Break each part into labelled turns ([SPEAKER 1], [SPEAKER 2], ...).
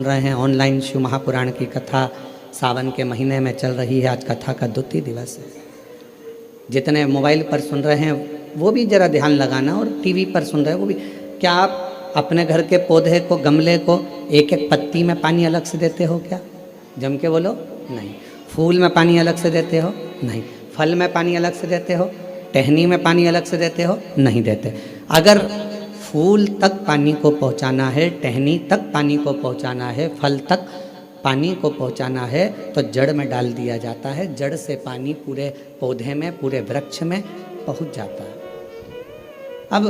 [SPEAKER 1] रहे हैं ऑनलाइन शिव महापुराण की कथा सावन के महीने में चल रही है। आज कथा का द्वितीय दिवस है। जितने मोबाइल पर सुन रहे हैं वो भी जरा ध्यान लगाना, और टीवी पर सुन रहे हैं वो भी। क्या आप अपने घर के पौधे को, गमले को एक एक पत्ती में पानी अलग से देते हो? क्या जम के बोलो? नहीं। फूल में पानी अलग से देते हो? नहीं। फल में पानी अलग से देते हो? टहनी में पानी अलग से देते हो? नहीं देते। अगर फूल तक पानी को पहुंचाना है, टहनी तक पानी को पहुंचाना है, फल तक पानी को पहुंचाना है, तो जड़ में डाल दिया जाता है। जड़ से पानी पूरे पौधे में, पूरे वृक्ष में पहुंच जाता है। अब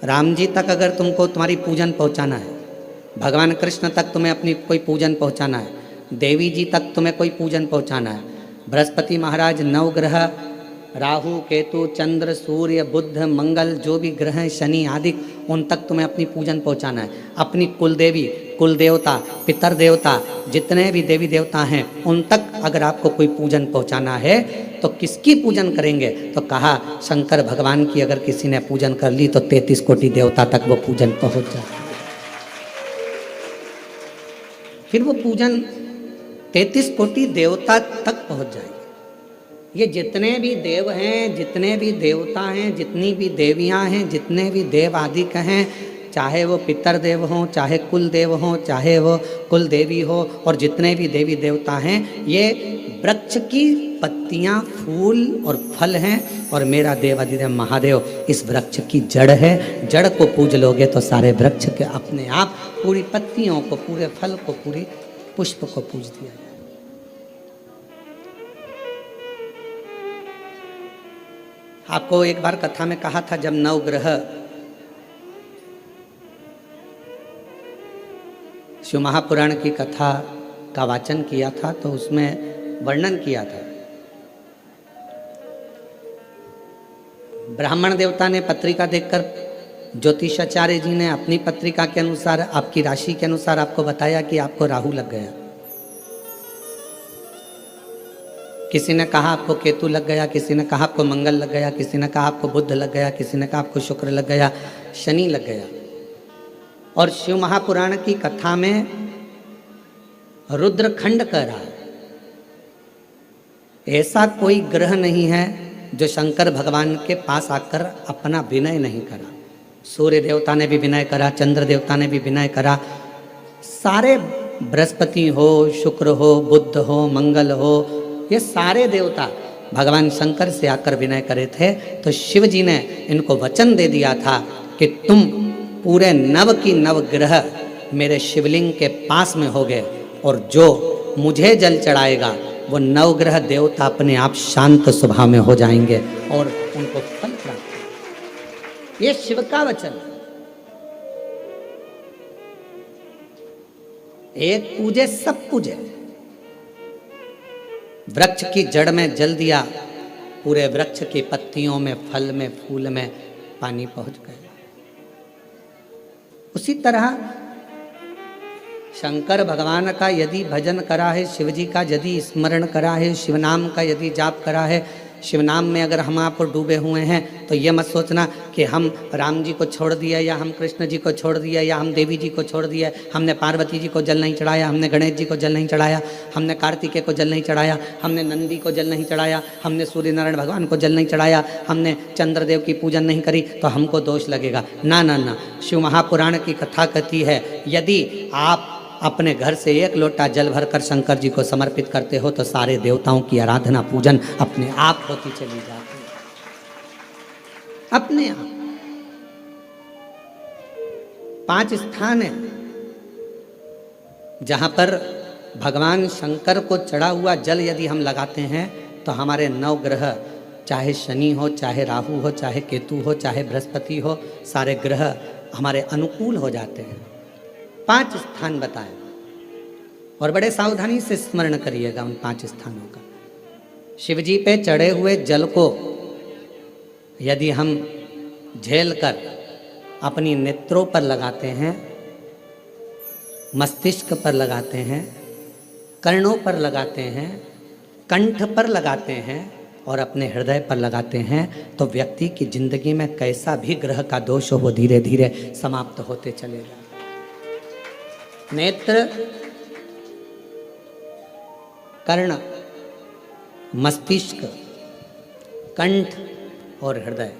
[SPEAKER 1] राम जी तक अगर तुमको तुम्हारी पूजन पहुंचाना है, भगवान कृष्ण तक तुम्हें अपनी कोई पूजन पहुंचाना है, देवी जी तक तुम्हें कोई पूजन पहुंचाना है, बृहस्पति महाराज, नवग्रह, राहु, केतु, चंद्र, सूर्य, बुध, मंगल, जो भी ग्रह हैं, शनि आदि, उन तक तुम्हें अपनी पूजन पहुंचाना है। अपनी कुल देवी, कुल देवता, पितर देवता, जितने भी देवी देवता हैं उन तक अगर आपको कोई पूजन पहुंचाना है तो किसकी पूजन करेंगे? तो कहा शंकर भगवान की अगर किसी ने पूजन कर ली तो 33 कोटि देवता तक वो पूजन पहुंच जाता है। फिर वो पूजन 33 कोटि देवता तक पहुंच जाएगी। ये जितने भी देव हैं, जितने भी देवता हैं, जितनी भी देवियां हैं, जितने भी देव आदि हैं, चाहे वो पितर देव हों, चाहे कुल देव हों, चाहे वो कुल देवी हो, और जितने भी देवी देवता हैं, ये वृक्ष की पत्तियां, फूल और फल हैं। और मेरा देवाधिदेव महादेव इस वृक्ष की जड़ है। जड़ को पूज लोगे तो सारे वृक्ष के अपने आप पूरी पत्तियों को, पूरे फल को, पूरी पुष्प को पूज दिया जाए। आपको एक बार कथा में कहा था, जब नवग्रह शिव महापुराण की कथा का वाचन किया था तो उसमें वर्णन किया था। ब्राह्मण देवता ने पत्रिका देखकर ज्योतिषाचार्य जी ने अपनी पत्रिका के अनुसार, आपकी राशि के अनुसार आपको बताया कि आपको राहु लग गया। किसी ने कहा आपको केतु लग गया, किसी ने कहा आपको मंगल लग गया, किसी ने कहा आपको बुध लग गया, किसी ने कहा आपको शुक्र लग गया, शनि लग गया। और शिव महापुराण की कथा में रुद्रखंड कह रहा है, ऐसा कोई ग्रह नहीं है जो शंकर भगवान के पास आकर अपना विनय नहीं करा। सूर्य देवता ने भी विनय करा, चंद्र देवता ने भी विनय करा, सारे बृहस्पति हो, शुक्र हो, बुध हो, मंगल हो, ये सारे देवता भगवान शंकर से आकर विनय करे थे। तो शिव जी ने इनको वचन दे दिया था कि तुम पूरे नव की नव ग्रह मेरे शिवलिंग के पास में होगे, और जो मुझे जल चढ़ाएगा वो नवग्रह देवता अपने आप शांत स्वभाव में हो जाएंगे और उनको फल प्राप्त। ये शिव का वचन। एक पूजे सब पूजे। वृक्ष की जड़ में जल दिया, पूरे वृक्ष की पत्तियों में, फल में, फूल में पानी पहुंच गया। उसी तरह शंकर भगवान का यदि भजन करा है, शिव जी का यदि स्मरण करा है, शिव नाम का यदि जाप करा है, शिव नाम में अगर हम आप डूबे हुए हैं, तो ये मत सोचना कि हम राम जी को छोड़ दिया, या हम कृष्ण जी को छोड़ दिया, या हम देवी जी को छोड़ दिया, हमने पार्वती जी को जल नहीं चढ़ाया, हमने गणेश जी को जल नहीं चढ़ाया, हमने कार्तिकेय को जल नहीं चढ़ाया, हमने नंदी को जल नहीं चढ़ाया, हमने सूर्य नारायण भगवान को जल नहीं चढ़ाया, हमने चंद्रदेव की पूजन नहीं करी, तो हमको दोष लगेगा। ना ना ना, शिव महापुराण की कथा कहती है, यदि आप अपने घर से एक लोटा जल भरकर शंकर जी को समर्पित करते हो तो सारे देवताओं की आराधना, पूजन अपने आप होती चली जाती है, अपने आप। 5 स्थान है जहां पर भगवान शंकर को चढ़ा हुआ जल यदि हम लगाते हैं तो हमारे 9 ग्रह, चाहे शनि हो, चाहे राहु हो, चाहे केतु हो, चाहे बृहस्पति हो, सारे ग्रह हमारे अनुकूल हो जाते हैं। 5 स्थान बताए, और बड़े सावधानी से स्मरण करिएगा उन 5 स्थानों का। शिव जी पे चढ़े हुए जल को यदि हम झेल कर अपनी नेत्रों पर लगाते हैं, मस्तिष्क पर लगाते हैं, कर्णों पर लगाते हैं, कंठ पर लगाते हैं और अपने हृदय पर लगाते हैं, तो व्यक्ति की जिंदगी में कैसा भी ग्रह का दोष हो वो धीरे धीरे समाप्त होते चले जाते। नेत्र, कर्ण, मस्तिष्क, कंठ और हृदय।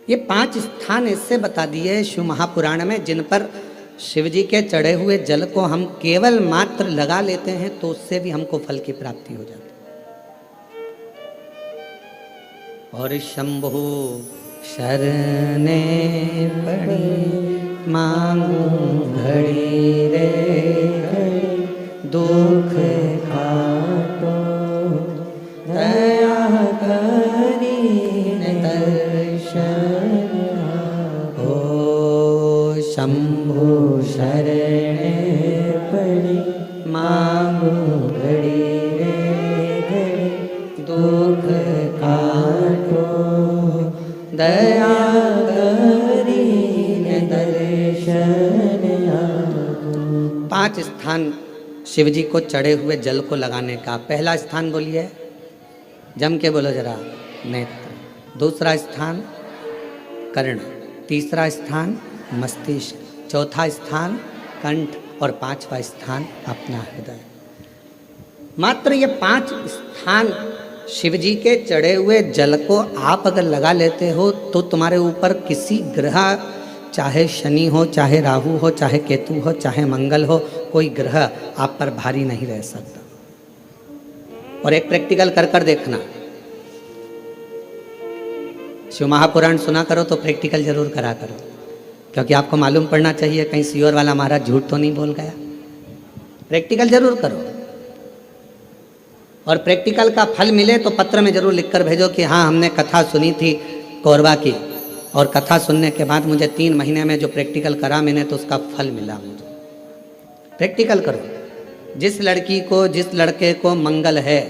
[SPEAKER 1] ये 5 स्थान इससे बता दिए शिव महापुराण में, जिन पर शिव जी के चढ़े हुए जल को हम केवल मात्र लगा लेते हैं तो उससे भी हमको फल की प्राप्ति हो जाती है। और शंभु शरणे पड़ी मांगू घड़ी रे घड़ी, दुख काटो दया करी दर्शन हो। शंभु शरणे पड़ी मांगू घड़ी रे घड़ी, दुख काटो दया करी दर्शन हो। 5 स्थान शिव जी को चढ़े हुए जल को लगाने का। पहला स्थान बोलिए, जम के बोलो जरा, नेत्र। दूसरा स्थान कर्ण, तीसरा स्थान मस्तिष्क, चौथा स्थान कंठ और 5वां स्थान अपना हृदय। मात्र ये 5 स्थान शिव जी के चढ़े हुए जल को आप अगर लगा लेते हो तो तुम्हारे ऊपर किसी ग्रह, चाहे शनि हो, चाहे राहु हो, चाहे केतु हो, चाहे मंगल हो, कोई ग्रह आप पर भारी नहीं रह सकता। और एक प्रैक्टिकल कर कर देखना, शिव महापुराण सुना करो तो प्रैक्टिकल जरूर करा करो, क्योंकि आपको मालूम पड़ना चाहिए कहीं सियोर वाला महाराज झूठ तो नहीं बोल गया। प्रैक्टिकल जरूर करो, और प्रैक्टिकल का फल मिले तो पत्र में जरूर लिखकर भेजो कि हाँ हमने कथा सुनी थी कोरबा की, और कथा सुनने के बाद मुझे 3 महीने में जो प्रैक्टिकल करा मैंने तो उसका फल मिला मुझे। प्रैक्टिकल करो। जिस लड़की को, जिस लड़के को मंगल है,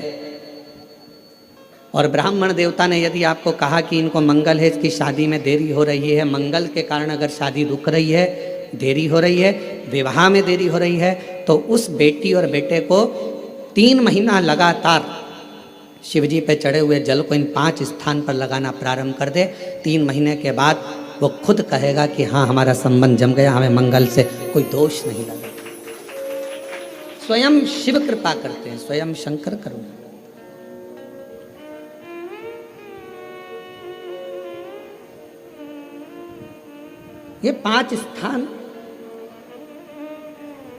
[SPEAKER 1] और ब्राह्मण देवता ने यदि आपको कहा कि इनको मंगल है, इसकी शादी में देरी हो रही है, मंगल के कारण अगर शादी रुक रही है, देरी हो रही है, विवाह में देरी हो रही है, तो उस बेटी और बेटे को 3 महीना लगातार शिवजी पे चढ़े हुए जल को इन 5 स्थान पर लगाना प्रारंभ कर दे। 3 महीने के बाद वो खुद कहेगा कि हाँ हमारा संबंध जम गया, हमें मंगल से कोई दोष नहीं लगा। स्वयं शिव कृपा करते हैं, स्वयं शंकर करुणा। ये 5 स्थान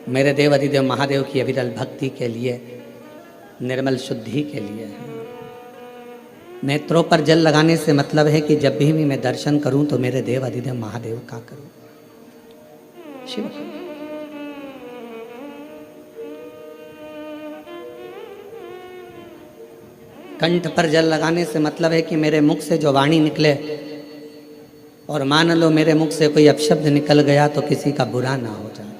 [SPEAKER 1] मेरे देव अधिदेव महादेव की अविरल भक्ति के लिए, निर्मल शुद्धि के लिए है। नेत्रों पर जल लगाने से मतलब है कि जब भी मैं दर्शन करूं तो मेरे देव अधिदेव महादेव का करूं, शिव। कंठ पर जल लगाने से मतलब है कि मेरे मुख से जो वाणी निकले, और मान लो मेरे मुख से कोई अपशब्द निकल गया तो किसी का बुरा ना हो जाए।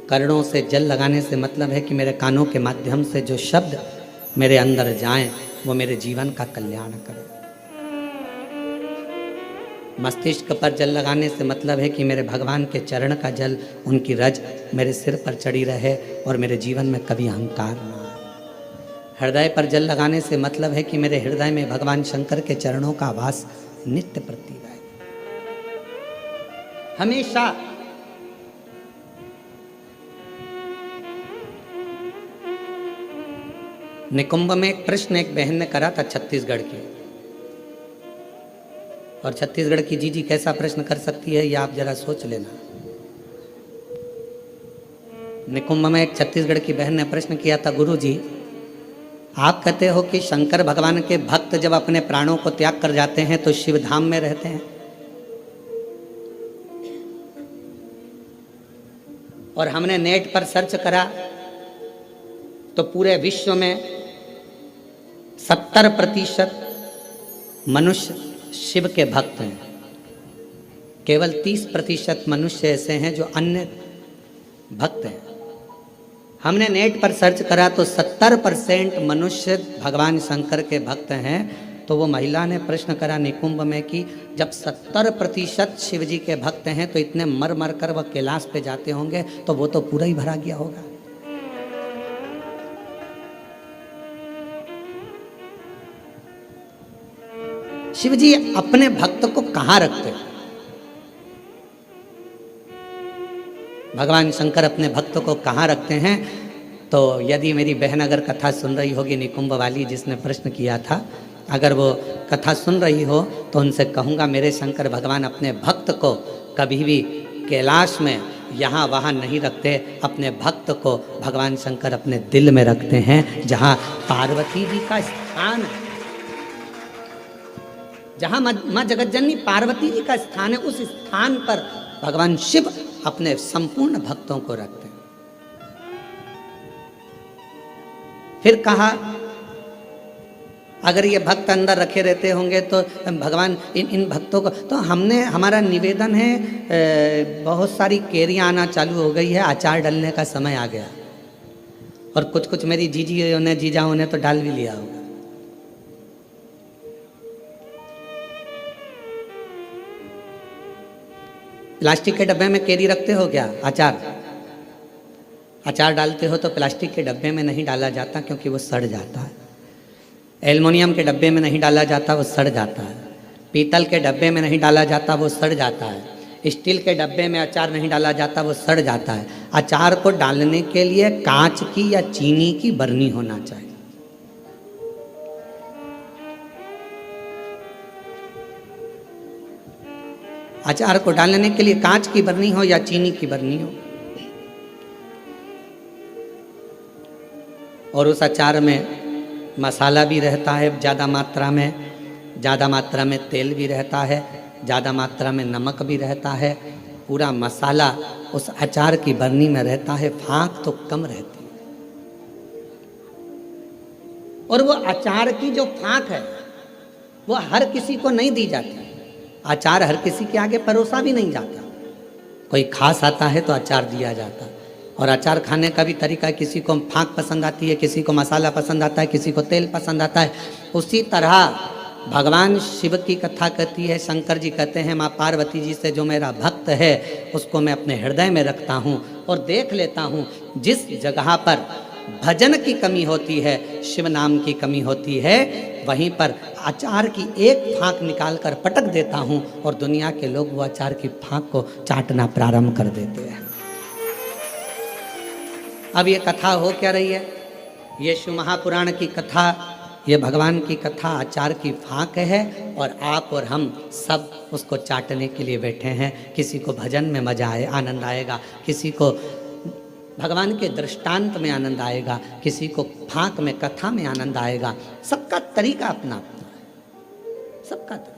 [SPEAKER 1] कर्णों से जल लगाने से मतलब है कि मेरे कानों के माध्यम से जो शब्द मेरे अंदर जाएं वो मेरे जीवन का कल्याण करें। मस्तिष्क पर जल लगाने से मतलब है कि मेरे भगवान के चरण का जल, उनकी रज मेरे सिर पर चढ़ी रहे और मेरे जीवन में कभी अहंकार ना आए। हृदय पर जल लगाने से मतलब है कि मेरे हृदय में भगवान शंकर के चरणों का वास नित्य प्रति रहे। हमेशा निकुंभ में एक प्रश्न एक बहन ने करा था छत्तीसगढ़ की, और छत्तीसगढ़ की जीजी कैसा प्रश्न कर सकती है ये आप जरा सोच लेना। निकुंभ में एक छत्तीसगढ़ की बहन ने प्रश्न किया था, गुरुजी आप कहते हो कि शंकर भगवान के भक्त जब अपने प्राणों को त्याग कर जाते हैं तो शिव धाम में रहते हैं, और हमने नेट पर सर्च करा तो पूरे विश्व में 70% मनुष्य शिव के भक्त हैं, केवल 30% मनुष्य ऐसे हैं जो अन्य भक्त हैं। हमने नेट पर सर्च करा तो 70% मनुष्य भगवान शंकर के भक्त हैं। तो वो महिला ने प्रश्न करा निकुंभ में कि जब 70% शिव जी के भक्त हैं तो इतने मर मर कर वह कैलाश पे जाते होंगे तो वो तो पूरा ही भरा गया होगा। शिव जी अपने भक्त को कहाँ रखते हैं? भगवान शंकर अपने भक्त को कहाँ रखते हैं? तो यदि मेरी बहन अगर कथा सुन रही होगी, निकुंभ वाली जिसने प्रश्न किया था, अगर वो कथा सुन रही हो तो उनसे कहूँगा मेरे शंकर भगवान अपने भक्त को कभी भी कैलाश में यहाँ वहाँ नहीं रखते। अपने भक्त को भगवान शंकर अपने दिल में रखते हैं, जहाँ पार्वती जी का स्थान है, जहाँ माँ जगतजननी पार्वती जी का स्थान है, उस स्थान पर भगवान शिव अपने संपूर्ण भक्तों को रखते हैं। फिर कहा अगर ये भक्त अंदर रखे रहते होंगे तो भगवान इन भक्तों को, तो हमारा निवेदन है, बहुत सारी केरियाँ आना चालू हो गई है, अचार डालने का समय आ गया, और कुछ मेरी जीजाओं ने तो डाल भी लिया होगा। प्लास्टिक के डब्बे में केरी रखते हो क्या? अचार डालते हो तो प्लास्टिक के डब्बे में नहीं डाला जाता, क्योंकि वो सड़ जाता है। एल्युमिनियम के डब्बे में नहीं डाला जाता, वो सड़ जाता है। पीतल के डब्बे में नहीं डाला जाता, वो सड़ जाता है। स्टील के डब्बे में अचार नहीं डाला जाता, वो सड़ जाता है। अचार को डालने के लिए कांच की या चीनी की बरनी होना चाहिए। अचार को डालने के लिए कांच की बरनी हो या चीनी की बरनी हो, और उस अचार में मसाला भी रहता है ज़्यादा मात्रा में तेल भी रहता है, ज़्यादा मात्रा में नमक भी रहता है। पूरा मसाला उस अचार की बरनी में रहता है, फाँक तो कम रहती है। और वो अचार की जो फाँक है वो हर किसी को नहीं दी जाती। अचार हर किसी के आगे परोसा भी नहीं जाता। कोई खास आता है तो अचार दिया जाता है। और अचार खाने का भी तरीका है, किसी को फाँक पसंद आती है, किसी को मसाला पसंद आता है, किसी को तेल पसंद आता है। उसी तरह भगवान शिव की कथा कहती है, शंकर जी कहते हैं माँ पार्वती जी से जो मेरा भक्त है उसको मैं अपने हृदय में रखता हूँ और देख लेता हूँ जिस जगह पर भजन की कमी होती है, शिव नाम की कमी होती है, वहीं पर अचार की एक फाँक निकाल कर पटक देता हूँ और दुनिया के लोग वो अचार की फाँक को चाटना प्रारंभ कर देते हैं। अब ये कथा हो क्या रही है? ये शिव महापुराण की कथा, ये भगवान की कथा अचार की फाँक है, और आप और हम सब उसको चाटने के लिए बैठे हैं। किसी को भजन में मजा आए, आनंद आएगा, किसी को भगवान के दृष्टांत में आनंद आएगा, किसी को फाँक में कथा में आनंद आएगा। सबका तरीका अपना अपना है, सबका तरीका।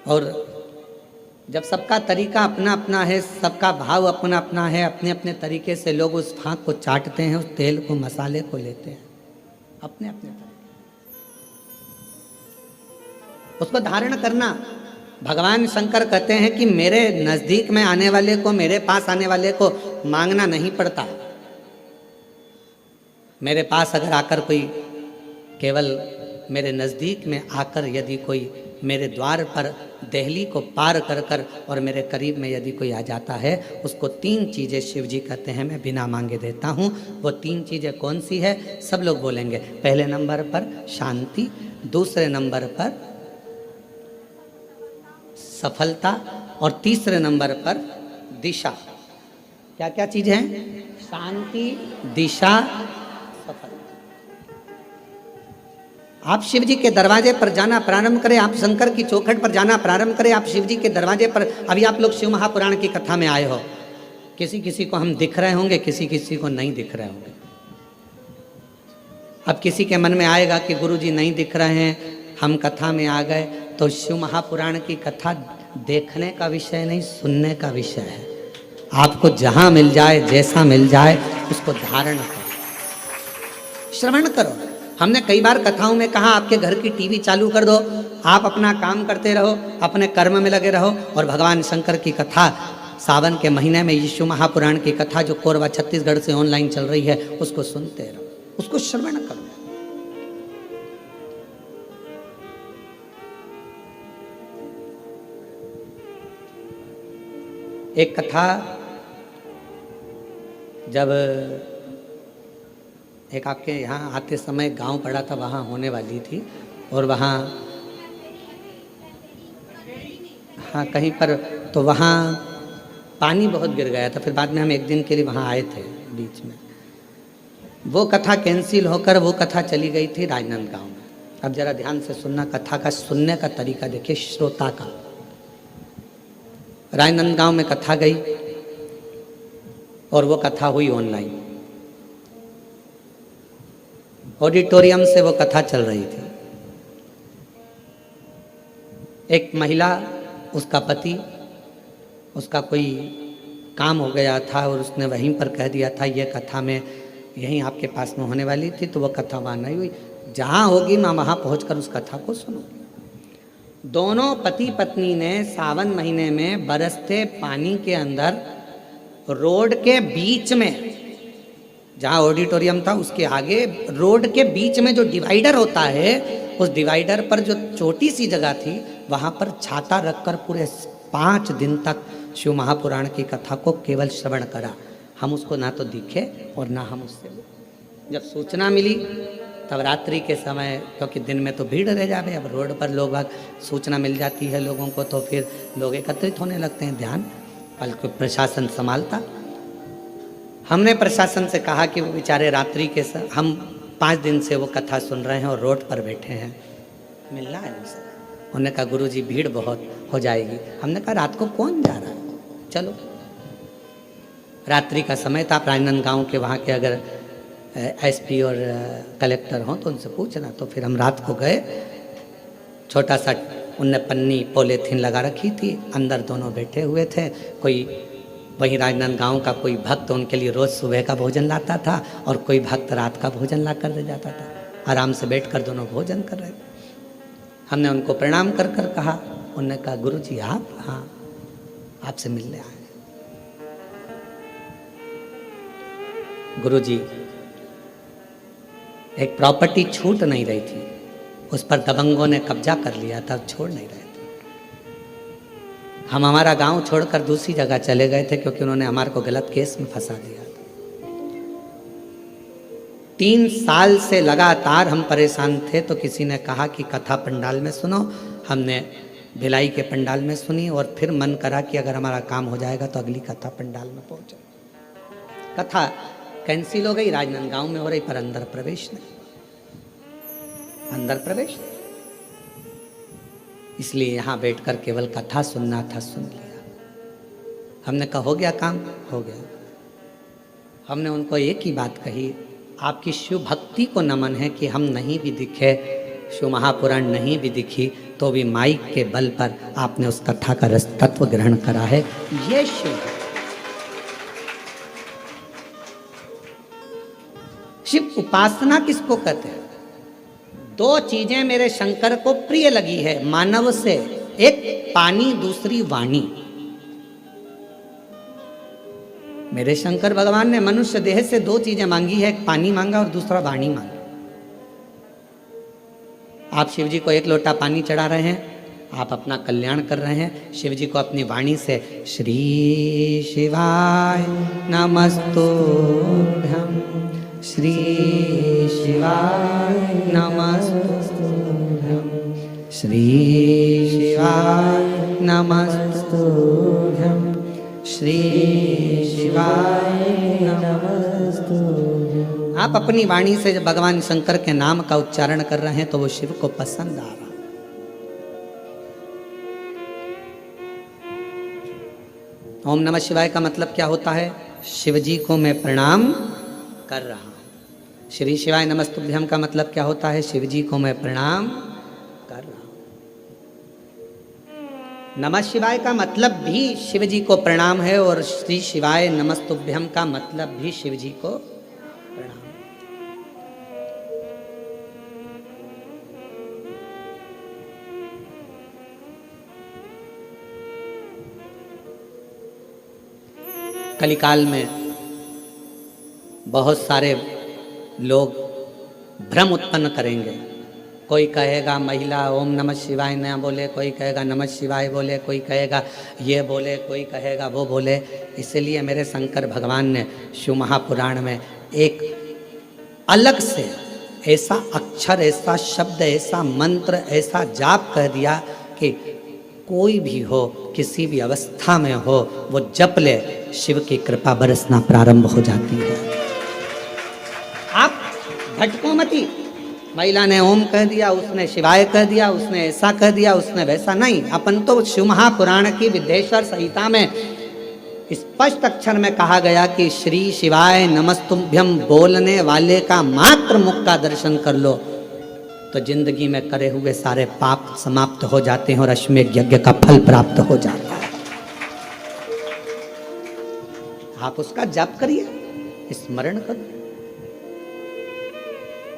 [SPEAKER 1] और जब सबका तरीका अपना अपना है, सबका भाव अपना अपना है, अपने अपने तरीके से लोग उस फाँक को चाटते हैं, उस तेल को, मसाले को लेते हैं अपने अपने तरीके, उसको धारण करना। भगवान शंकर कहते हैं कि मेरे नज़दीक में आने वाले को, मेरे पास आने वाले को मांगना नहीं पड़ता। मेरे पास अगर आकर कोई, केवल मेरे नज़दीक में आकर यदि कोई मेरे द्वार पर देहली को पार कर कर और मेरे करीब में यदि कोई आ जाता है, उसको 3 चीज़ें शिव जी कहते हैं मैं बिना मांगे देता हूँ। वो 3 चीज़ें कौन सी है? सब लोग बोलेंगे। पहले नंबर पर शांति, दूसरे नंबर पर सफलता, और तीसरे नंबर पर दिशा। क्या क्या चीज़ें हैं? शांति, दिशा, सफलता। आप शिव जी के दरवाजे पर जाना प्रारंभ करें, आप शंकर की चौखट पर जाना प्रारंभ करें, आप शिव जी के दरवाजे पर। अभी आप लोग शिव महापुराण की कथा में आए हो, किसी किसी को हम दिख रहे होंगे, किसी किसी को नहीं दिख रहे होंगे। अब किसी के मन में आएगा कि गुरुजी नहीं दिख रहे हैं, हम कथा में आ गए, तो शिव महापुराण की कथा देखने का विषय नहीं, सुनने का विषय है। आपको जहाँ मिल जाए, जैसा मिल जाए, उसको धारण करो, श्रवण करो। हमने कई बार कथाओं में कहा आपके घर की टीवी चालू कर दो, आप अपना काम करते रहो, अपने कर्म में लगे रहो, और भगवान शंकर की कथा सावन के महीने में यीशु महापुराण की कथा जो कोरबा छत्तीसगढ़ से ऑनलाइन चल रही है, उसको सुनते रहो, उसको श्रवण करो। एक कथा जब एक आपके यहाँ आते समय गांव पड़ा था, वहाँ होने वाली थी, और वहाँ हाँ कहीं पर, तो वहाँ पानी बहुत गिर गया था। फिर बाद में हम एक दिन के लिए वहाँ आए थे बीच में। वो कथा कैंसिल होकर वो कथा चली गई थी राजनांदगांव में। अब जरा ध्यान से सुनना, कथा का सुनने का तरीका देखिए श्रोता का। राजनांदगांव में कथा गई और वो कथा हुई ऑनलाइन, ऑडिटोरियम से वो कथा चल रही थी। एक महिला, उसका पति, उसका कोई काम हो गया था और उसने वहीं पर कह दिया था ये कथा में यहीं आपके पास में होने वाली थी, तो वो कथा वहाँ नहीं हुई। जहाँ होगी मैं वहाँ पहुँचकर उस कथा को सुनूंगी। दोनों पति पत्नी ने सावन महीने में बरसते पानी के अंदर रोड के बीच में, जहाँ ऑडिटोरियम था उसके आगे रोड के बीच में जो डिवाइडर होता है, उस डिवाइडर पर जो छोटी सी जगह थी वहाँ पर छाता रखकर पूरे 5 दिन तक शिव महापुराण की कथा को केवल श्रवण करा। हम उसको ना तो दिखे और ना हम उससे। जब सूचना मिली तब रात्रि के समय, क्योंकि दिन में तो भीड़ रह जावे, अब रोड पर लोग सूचना मिल जाती है लोगों को, तो फिर लोग एकत्रित होने लगते हैं, ध्यान बल्कि प्रशासन संभालता। हमने प्रशासन से कहा कि वो बेचारे रात्रि के हम 5 दिन से वो कथा सुन रहे हैं और रोड पर बैठे हैं, मिलना है उनसे। उन्होंने कहा गुरुजी भीड़ बहुत हो जाएगी। हमने कहा रात को कौन जा रहा है, चलो। रात्रि का समय था। राजनांदगांव के वहाँ के अगर एसपी और कलेक्टर हों तो उनसे पूछना। तो फिर हम रात को गए। छोटा सा उनने पन्नी पॉलीथीन लगा रखी थी, अंदर दोनों बैठे हुए थे। कोई वहीं राजनांदगांव का कोई भक्त उनके लिए रोज़ सुबह का भोजन लाता था और कोई भक्त रात का भोजन ला कर दे जाता था। आराम से बैठकर दोनों भोजन कर रहे थे। हमने उनको प्रणाम कर कर कहा। उन्होंने कहा गुरुजी आप? हाँ, आपसे मिलने आए। गुरुजी, एक प्रॉपर्टी छूट नहीं रही थी, उस पर दबंगों ने कब्जा कर लिया था, छोड़ नहीं रहे थे। हम हमारा गांव छोड़कर दूसरी जगह चले गए थे क्योंकि उन्होंने हमारे को गलत केस में फंसा दिया था। 3 साल से लगातार हम परेशान थे, तो किसी ने कहा कि कथा पंडाल में सुनो। हमने भिलाई के पंडाल में सुनी और फिर मन करा कि अगर हमारा काम हो जाएगा तो अगली कथा पंडाल में पहुंचे। कथा कैंसिल हो गई, राजनांदगांव में हो रही, पर अंदर प्रवेश नहीं, अंदर प्रवेश नहीं। इसलिए यहाँ बैठकर केवल कथा सुनना था, सुन लिया। हमने कहा हो गया काम, हो गया। हमने उनको एक ही बात कही, आपकी शिव भक्ति को नमन है कि हम नहीं भी दिखे, शिव महापुराण नहीं भी दिखी, तो भी माइक के बल पर आपने उस कथा का रस तत्व ग्रहण करा है। ये शिव शिव उपासना किसको कहते हैं? 2 चीजें मेरे शंकर को प्रिय लगी है मानव से, एक पानी, दूसरी वाणी। मेरे शंकर भगवान ने मनुष्य देह से 2 चीजें मांगी है, एक पानी मांगा और दूसरा वाणी मांगा। आप शिव जी को 1 लोटा पानी चढ़ा रहे हैं, आप अपना कल्याण कर रहे हैं। शिव जी को अपनी वाणी से श्री शिवाय नमस्तुभ्यं, श्री शिवाय नमस्तुभ्यं, श्री शिवाय नमस्तुभ्यं, श्री शिवाय नमस्तुभ्यं। आप अपनी वाणी से जब भगवान शंकर के नाम का उच्चारण कर रहे हैं तो वो शिव को पसंद आ रहा। ओम नमः शिवाय का मतलब क्या होता है? शिव जी को मैं प्रणाम कर रहा हूं। श्री शिवाय नमस्तुभ्यम का मतलब क्या होता है? शिव जी को मैं प्रणाम कर रहा हूं। नमः शिवाय का मतलब भी शिव जी को प्रणाम है और श्री शिवाय नमस्तुभ्यम का मतलब भी शिव जी को प्रणाम। कलिकाल में बहुत सारे लोग भ्रम उत्पन्न करेंगे। कोई कहेगा महिला ओम नमः शिवाय न बोले, कोई कहेगा नमः शिवाय बोले, कोई कहेगा ये बोले, कोई कहेगा वो बोले। इसलिए मेरे शंकर भगवान ने शिव महापुराण में एक अलग से ऐसा अक्षर, ऐसा शब्द, ऐसा मंत्र, ऐसा जाप कह दिया कि कोई भी हो, किसी भी अवस्था में हो, वो जप ले, शिव की कृपा बरसना प्रारंभ हो जाती है। आप भटको मती। महिला ने ओम कह दिया, उसने शिवाय कह दिया, उसने ऐसा कह दिया, उसने वैसा नहीं। अपन तो शिव महापुराण की विद्येश्वर संहिता में स्पष्ट अक्षर में कहा गया कि श्री शिवाय नमस्तुभ्यम बोलने वाले का मात्र मुख का दर्शन कर लो तो जिंदगी में करे हुए सारे पाप समाप्त हो जाते हैं और अश्वमेध यज्ञ का फल प्राप्त हो जाता है। आप उसका जप करिए, स्मरण करो।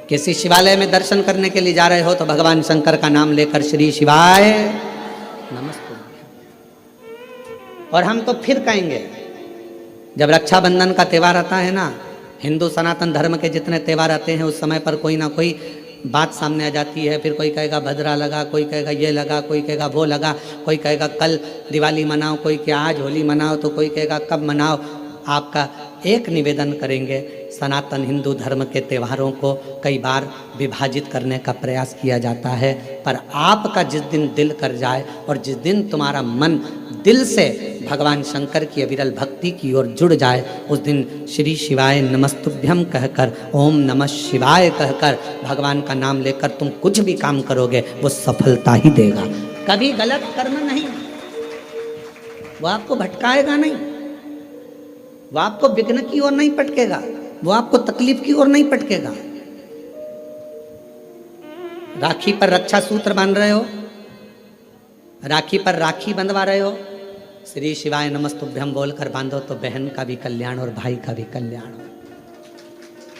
[SPEAKER 1] किसी शिवालय में दर्शन करने के लिए जा रहे हो तो भगवान शंकर का नाम लेकर श्री शिवाय नमस्तुभ्यम। और हम तो फिर कहेंगे, जब रक्षाबंधन का त्यौहार आता है ना, हिंदू सनातन धर्म के जितने त्यौहार आते हैं उस समय पर कोई ना कोई बात सामने आ जाती है। फिर कोई कहेगा भद्रा लगा, कोई कहेगा ये लगा, कोई कहेगा वो लगा, कोई कहेगा कल दिवाली मनाओ, कोई क्या आज होली मनाओ, तो कोई कहेगा कब मनाओ। आपका एक निवेदन करेंगे, सनातन हिंदू धर्म के त्योहारों को कई बार विभाजित करने का प्रयास किया जाता है, पर आपका जिस दिन दिल कर जाए और जिस दिन तुम्हारा मन दिल से भगवान शंकर की अविरल भक्ति की ओर जुड़ जाए, उस दिन श्री शिवाय नमस्तुभ्यम कहकर, ओम नमः शिवाय कहकर भगवान का नाम लेकर तुम कुछ भी काम करोगे वो सफलता ही देगा। कभी गलत कर्म नहीं, वो आपको भटकाएगा नहीं, वो आपको विघ्न की ओर नहीं पटकेगा, वो आपको तकलीफ की ओर नहीं पटकेगा। राखी पर रक्षा सूत्र बांध रहे हो, राखी पर राखी बंधवा रहे हो, श्री शिवाय नमस्तुभ्यम बोलकर बांधो तो बहन का भी कल्याण और भाई का भी कल्याण हो,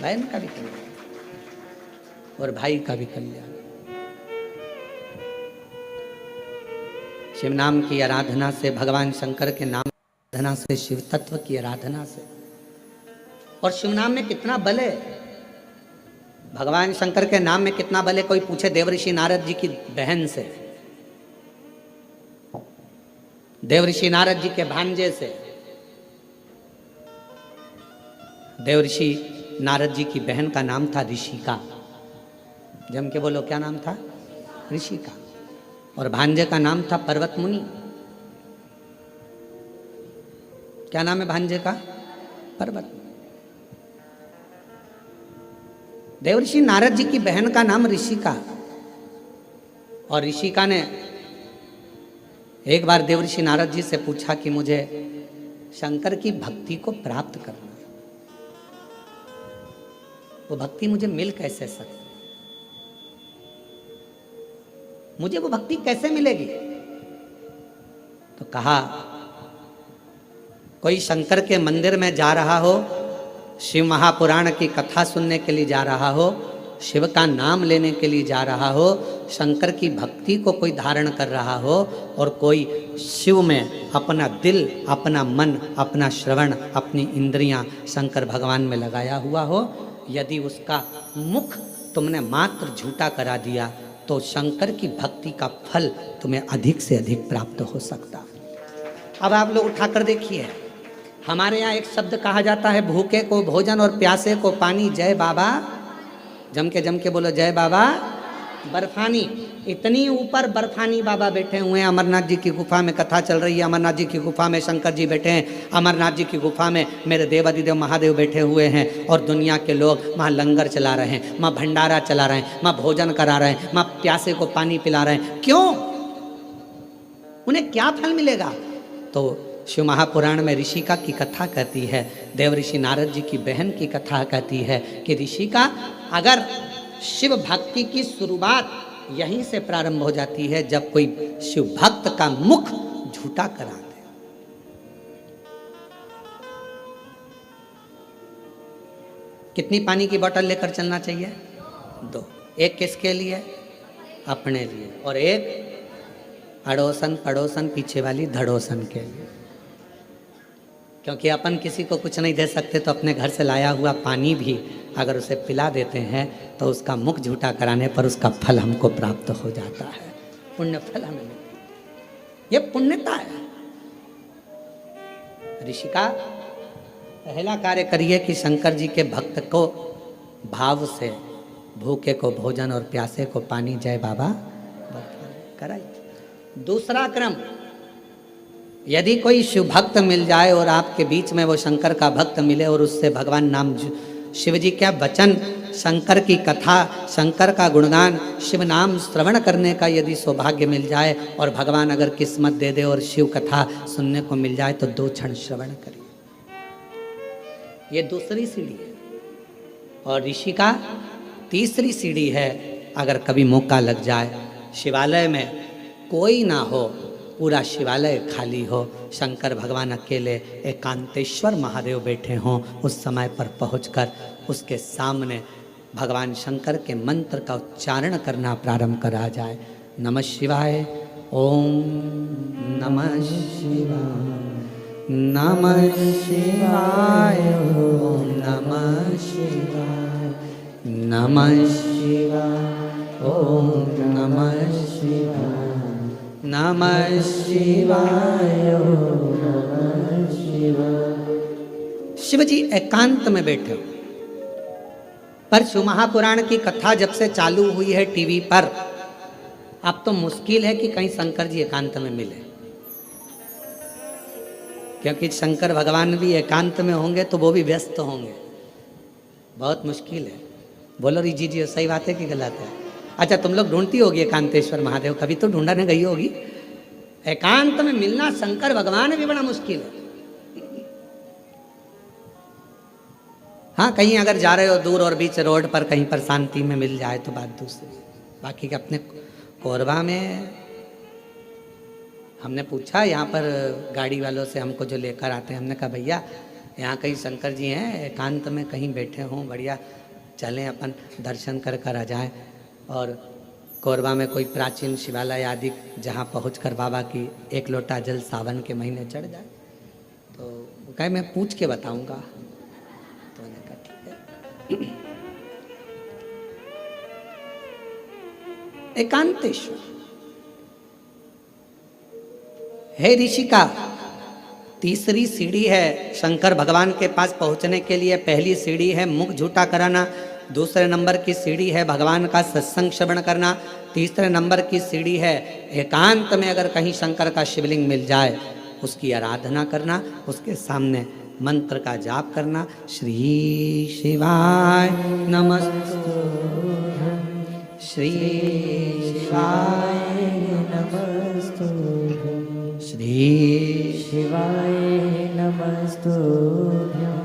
[SPEAKER 1] बहन का भी कल्याण और भाई का भी कल्याण। शिव नाम की आराधना से, भगवान शंकर के नाम आराधना से, शिव तत्व की आराधना से, और शिव नाम में कितना बल है, भगवान शंकर के नाम में कितना बल है। कोई पूछे देवऋषि नारद जी की बहन से, देवऋषि नारद जी के भांजे से। देवऋषि नारद जी की बहन का नाम था ऋषिका। जम के बोलो, क्या नाम था? ऋषिका। और भांजे का नाम था पर्वत मुनि। क्या नाम है भांजे का? पर्वत। देवऋषि नारद जी की बहन का नाम ऋषिका। और ऋषिका ने एक बार देवऋषि नारद जी से पूछा कि मुझे शंकर की भक्ति को प्राप्त करना, वो भक्ति मुझे मिल कैसे सकती, मुझे वो भक्ति कैसे मिलेगी? तो कहा, कोई शंकर के मंदिर में जा रहा हो, शिव महापुराण की कथा सुनने के लिए जा रहा हो, शिव का नाम लेने के लिए जा रहा हो, शंकर की भक्ति को कोई धारण कर रहा हो, और कोई शिव में अपना दिल, अपना मन, अपना श्रवण, अपनी इंद्रियां शंकर भगवान में लगाया हुआ हो, यदि उसका मुख तुमने मात्र झूठा करा दिया तो शंकर की भक्ति का फल तुम्हें अधिक से अधिक प्राप्त हो सकता। अब आप लोग उठाकर देखिए, हमारे यहाँ एक शब्द कहा जाता है, भूखे को भोजन और प्यासे को पानी। जय बाबा, जम के बोलो जय बाबा। बर्फानी, इतनी ऊपर बर्फानी बाबा बैठे हुए हैं। अमरनाथ जी की गुफा में कथा चल रही है, अमरनाथ जी की गुफा में शंकर जी बैठे हैं, अमरनाथ जी की गुफा में मेरे देवादिदेव महादेव बैठे हुए हैं, और दुनिया के लोग वहाँ लंगर चला रहे हैं, वहाँ भंडारा चला रहे हैं, वहाँ भोजन करा रहे हैं, वहाँ प्यासे को पानी पिला रहे हैं। क्यों? उन्हें क्या फल मिलेगा? तो शिव महापुराण में ऋषिका की कथा कहती है, देवऋषि नारद जी की बहन की कथा कहती है कि ऋषिका, अगर शिव भक्ति की शुरुआत यहीं से प्रारंभ हो जाती है जब कोई शिव भक्त का मुख झूठा करा दे। कितनी पानी की बोतल लेकर चलना चाहिए? 2। एक किसके लिए? अपने लिए, और एक अड़ोसन पड़ोसन पीछे वाली धड़ोसन के लिए। क्योंकि अपन किसी को कुछ नहीं दे सकते, तो अपने घर से लाया हुआ पानी भी अगर उसे पिला देते हैं तो उसका मुख झूठा कराने पर उसका फल हमको प्राप्त हो जाता है, पुण्य फल हमें मिलता है। ये पुण्यता है। ऋषिका, पहला कार्य करिए कि शंकर जी के भक्त को भाव से भूखे को भोजन और प्यासे को पानी, जय बाबा कराइए। दूसरा क्रम, यदि कोई शिव भक्त मिल जाए और आपके बीच में वो शंकर का भक्त मिले और उससे भगवान नाम, शिव जी क्या वचन, शंकर की कथा, शंकर का गुणगान, शिव नाम श्रवण करने का यदि सौभाग्य मिल जाए और भगवान अगर किस्मत दे दे और शिव कथा सुनने को मिल जाए तो 2 क्षण श्रवण करिए। ये दूसरी सीढ़ी है। और ऋषि का तीसरी सीढ़ी है, अगर कभी मौका लग जाए, शिवालय में कोई ना हो, पूरा शिवालय खाली हो, शंकर भगवान अकेले एकांतेश्वर महादेव बैठे हों, उस समय पर पहुंचकर उसके सामने भगवान शंकर के मंत्र का उच्चारण करना प्रारंभ करा जाए। नमः शिवाय, ओम नमः शिवाय, नमः शिवाय, ओम नमः शिवाय, नमः शिवाय, ओम नमः शिवाय, नमः शिवाय, ओम नमः शिवाय। शिव जी एकांत में बैठे हो, पर शिव महापुराण की कथा जब से चालू हुई है टीवी पर, अब तो मुश्किल है कि कहीं शंकर जी एकांत में मिले, क्योंकि शंकर भगवान भी एकांत में होंगे तो वो भी व्यस्त होंगे, बहुत मुश्किल है। बोलो रीजी जी, सही बात है कि गलत है? अच्छा, तुम लोग ढूंढती होगी एकांतेश्वर महादेव, कभी तो ढूंढने गई होगी। एकांत में मिलना शंकर भगवान भी बड़ा मुश्किल है। हाँ, कहीं अगर जा रहे हो दूर और बीच रोड पर कहीं पर शांति में मिल जाए तो बात दूसरी। बाकी के अपने कोरबा में हमने पूछा, यहाँ पर गाड़ी वालों से हमको जो लेकर आते हैं, हमने कहा भैया यहाँ कहीं शंकर जी हैं एकांत में कहीं बैठे हों, बढ़िया चलें अपन दर्शन कर कर आ जाएँ। और कोरबा में कोई प्राचीन शिवालय आदि जहाँ पहुँचकर बाबा की 1 लोटा जल सावन के महीने चढ़ जाए, तो कहे मैं पूछ के बताऊँगा। तो मैंने कहा ठीक है। एकांतेश्वर हे ऋषि का तीसरी सीढ़ी है शंकर भगवान के पास पहुंचने के लिए। पहली सीढ़ी है मुख झूठा कराना, दूसरे नंबर की सीढ़ी है भगवान का सत्संग श्रवण करना, तीसरे नंबर की सीढ़ी है एकांत में अगर कहीं शंकर का शिवलिंग मिल जाए उसकी आराधना करना, उसके सामने मंत्र का जाप करना। श्री शिवाय नमस्तुभ्यं, श्री शिवाय नमस्तुभ्यं, श्री शिवाय नमस्तुभ्यं,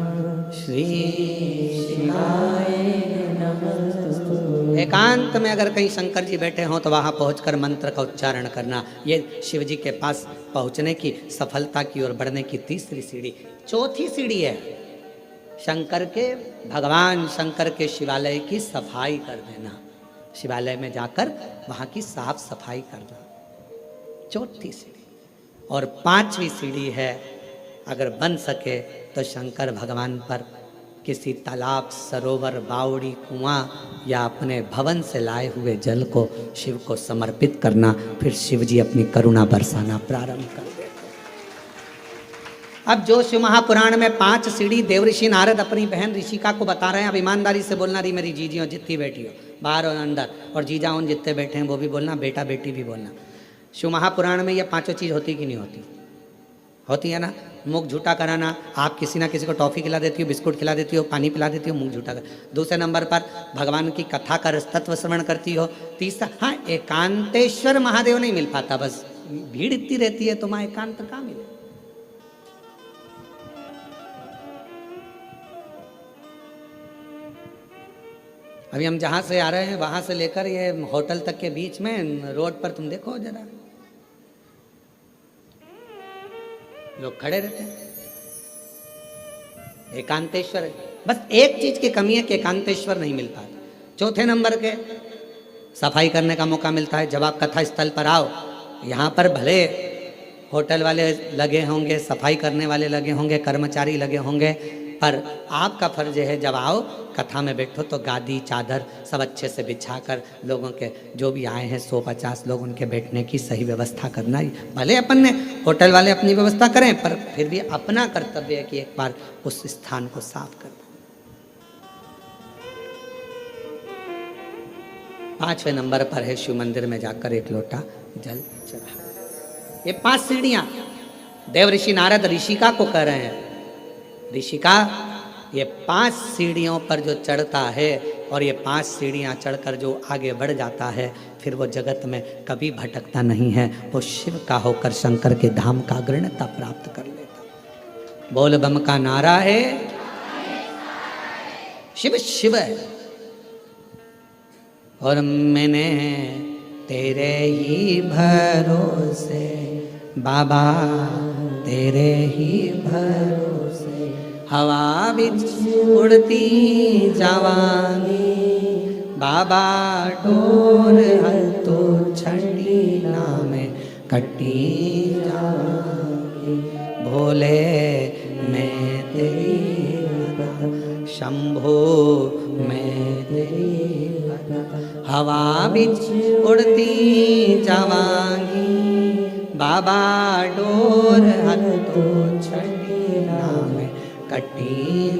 [SPEAKER 1] श्री शिवाय नमस्तुभ्यं। एकांत में अगर कहीं शंकर जी बैठे हों तो वहाँ पहुंचकर मंत्र का उच्चारण करना। ये शिव जी के पास पहुंचने की, सफलता की ओर बढ़ने की तीसरी सीढ़ी। चौथी सीढ़ी है शंकर के, भगवान शंकर के शिवालय की सफाई कर देना, शिवालय में जाकर वहाँ की साफ सफाई करना, चौथी सीढ़ी। और पांचवी सीढ़ी है अगर बन सके तो शंकर भगवान पर किसी तालाब, सरोवर, बावड़ी, कुआं या अपने भवन से लाए हुए जल को शिव को समर्पित करना, फिर शिव जी अपनी करुणा बरसाना प्रारंभ कर देते। अब जो शिव महापुराण में 5 सीढ़ी देवऋषि नारद अपनी बहन ऋषिका को बता रहे हैं, अब ईमानदारी से बोलना, रही मेरी जीजियों जितनी बैठी हो बाहर और अंदर, और जीजा उन जितने बैठे हैं वो भी बोलना, बेटा बेटी भी बोलना। शिव महापुराण में ये 5 चीज़ होती कि नहीं होती? होती है ना। मुख झूठा कराना, आप किसी ना किसी को टॉफ़ी खिला देती हो, बिस्कुट खिला देती हो, पानी पिला देती हो, मुख झूठा कर। दूसरे नंबर पर भगवान की कथा का रसतत्व श्रवण करती हो। तीसरा, हाँ, एकांतेश्वर महादेव नहीं मिल पाता, बस भीड़ इतनी रहती है तो माँ एकांत कहाँ मिले। अभी हम जहाँ से आ रहे हैं वहाँ से लेकर ये होटल तक के बीच में रोड पर तुम देखो जरा, लोग खड़े रहते हैं। एकांतेश्वर, बस एक चीज की कमी है कि एकांतेश्वर नहीं मिल पाता। चौथे नंबर के सफाई करने का मौका मिलता है जब आप कथा स्थल पर आओ। यहाँ पर भले होटल वाले लगे होंगे, सफाई करने वाले लगे होंगे, कर्मचारी लगे होंगे, पर आपका फर्ज है जब आओ कथा में बैठो तो गादी चादर सब अच्छे से बिछाकर लोगों के, जो भी आए हैं 150 लोग, उनके बैठने की सही व्यवस्था करना ही। भले अपन ने होटल वाले अपनी व्यवस्था करें, पर फिर भी अपना कर्तव्य है कि एक बार उस स्थान को साफ कर दें। 5वें नंबर पर है शिव मंदिर में जाकर एक लोटा जल चढ़ा। ये 5 सीढ़ियां देव ऋषि नारद ऋषिका को कह रहे हैं, ऋषिका ये 5 सीढ़ियों पर जो चढ़ता है और ये 5 सीढ़ियां चढ़कर जो आगे बढ़ जाता है, फिर वो जगत में कभी भटकता नहीं है, वो शिव का होकर शंकर के धाम का अग्रणता प्राप्त कर लेता। बोल बम का नारा है, शिव शिव है। और मैंने तेरे ही भरोसे बाबा, तेरे ही भरोसे हवा बिच उड़ती जावांगी बाबा, डोर हल तो छड़ी नाम कटी जावांगी। भोले मैं तेरी शंभो मैं तेरी हवा बिच उड़ती जावांगी बाबा, डोर हल तो छड़ी नाम कटी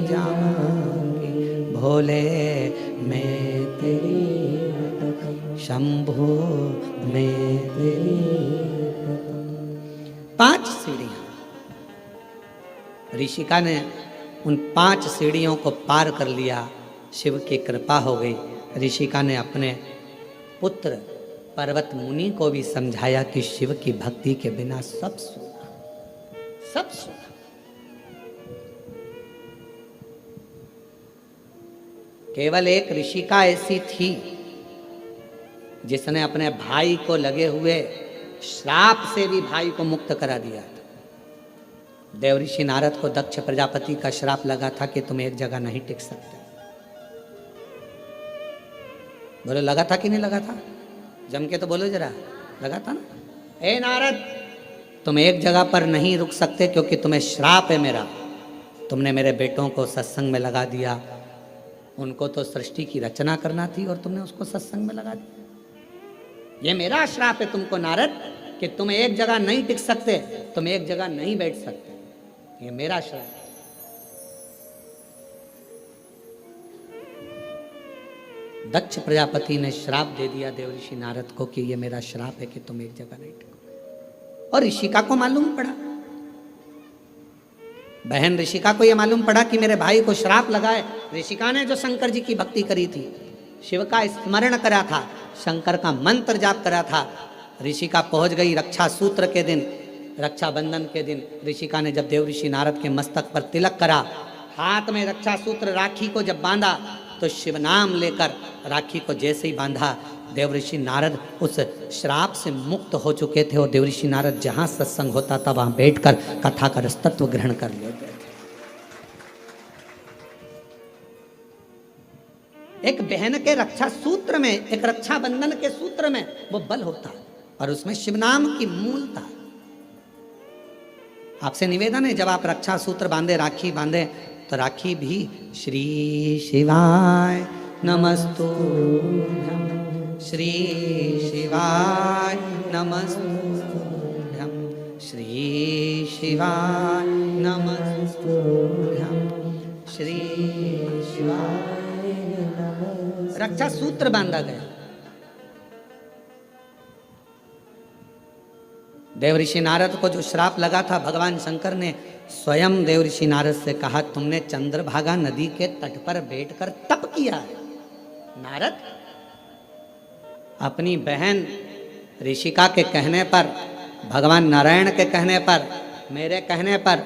[SPEAKER 1] जावांगी। भोले मैं तेरी शंभो मैं तेरी। 5 सीढ़ियां ऋषिका ने उन 5 सीढ़ियों को पार कर लिया। शिव की कृपा हो गई। ऋषिका ने अपने पुत्र पर्वत मुनि को भी समझाया कि शिव की भक्ति के बिना सब सुना, सब सुना। केवल एक ऋषिका ऐसी थी जिसने अपने भाई को लगे हुए श्राप से भी भाई को मुक्त करा दिया था। देव ऋषि नारद को दक्ष प्रजापति का श्राप लगा था कि तुम एक जगह नहीं टिक सकते। बोलो लगा था कि नहीं लगा था? जम के तो बोलो जरा, लगा था ना? ए नारद, तुम एक जगह पर नहीं रुक सकते क्योंकि तुम्हें श्राप है मेरा। तुमने मेरे बेटों को सत्संग में लगा दिया। उनको तो सृष्टि की रचना करना थी और तुमने उसको सत्संग में लगा दिया। ये मेरा श्राप है तुमको नारद कि तुम एक जगह नहीं टिक सकते, तुम एक जगह नहीं बैठ सकते। ये मेरा श्राप है। दक्ष प्रजापति ने श्राप दे दिया देव ऋषि नारद को कि ये मेरा श्राप है कि तुम एक जगह नहीं टिकोगे। और ऋषिका को मालूम पड़ा, बहन ऋषिका को यह मालूम पड़ा कि मेरे भाई को श्राप लगा है। ऋषिका ने जो शंकर जी की भक्ति करी थी, शिव का स्मरण करा था, शंकर का मंत्र जाप करा था। ऋषिका पहुंच गई रक्षा सूत्र के दिन, रक्षाबंधन के दिन। ऋषिका ने जब देव ऋषि नारद के मस्तक पर तिलक करा, हाथ में रक्षा सूत्र राखी को जब बांधा, तो शिव नाम लेकर राखी को जैसे ही बांधा, देव ऋषि नारद उस श्राप से मुक्त हो चुके थे। और देव ऋषि नारद जहां सत्संग होता था वहां बैठकर कथा का रसतत्व ग्रहण कर लेते थे। एक बहन के रक्षा सूत्र में, एक रक्षा बंधन के सूत्र में वो बल होता और उसमें शिव नाम की मूलता। आपसे निवेदन है, जब आप रक्षा सूत्र बांधे, राखी बांधे, तो राखी भी श्री शिवाय नमस्तुभ्यं, श्री शिवाय नमस्तुभ्यं, श्री शिवाय नमस्तुभ्यं, श्री शिवाय नमस्तुभ्यं। रक्षा सूत्र बांधा गया। देव ऋषि नारद को जो श्राप लगा था, भगवान शंकर ने स्वयं देव ऋषि नारद से कहा, तुमने चंद्रभागा नदी के तट पर बैठकर तप किया है। नारद, अपनी बहन ऋषिका के कहने पर, भगवान नारायण के कहने पर, मेरे कहने पर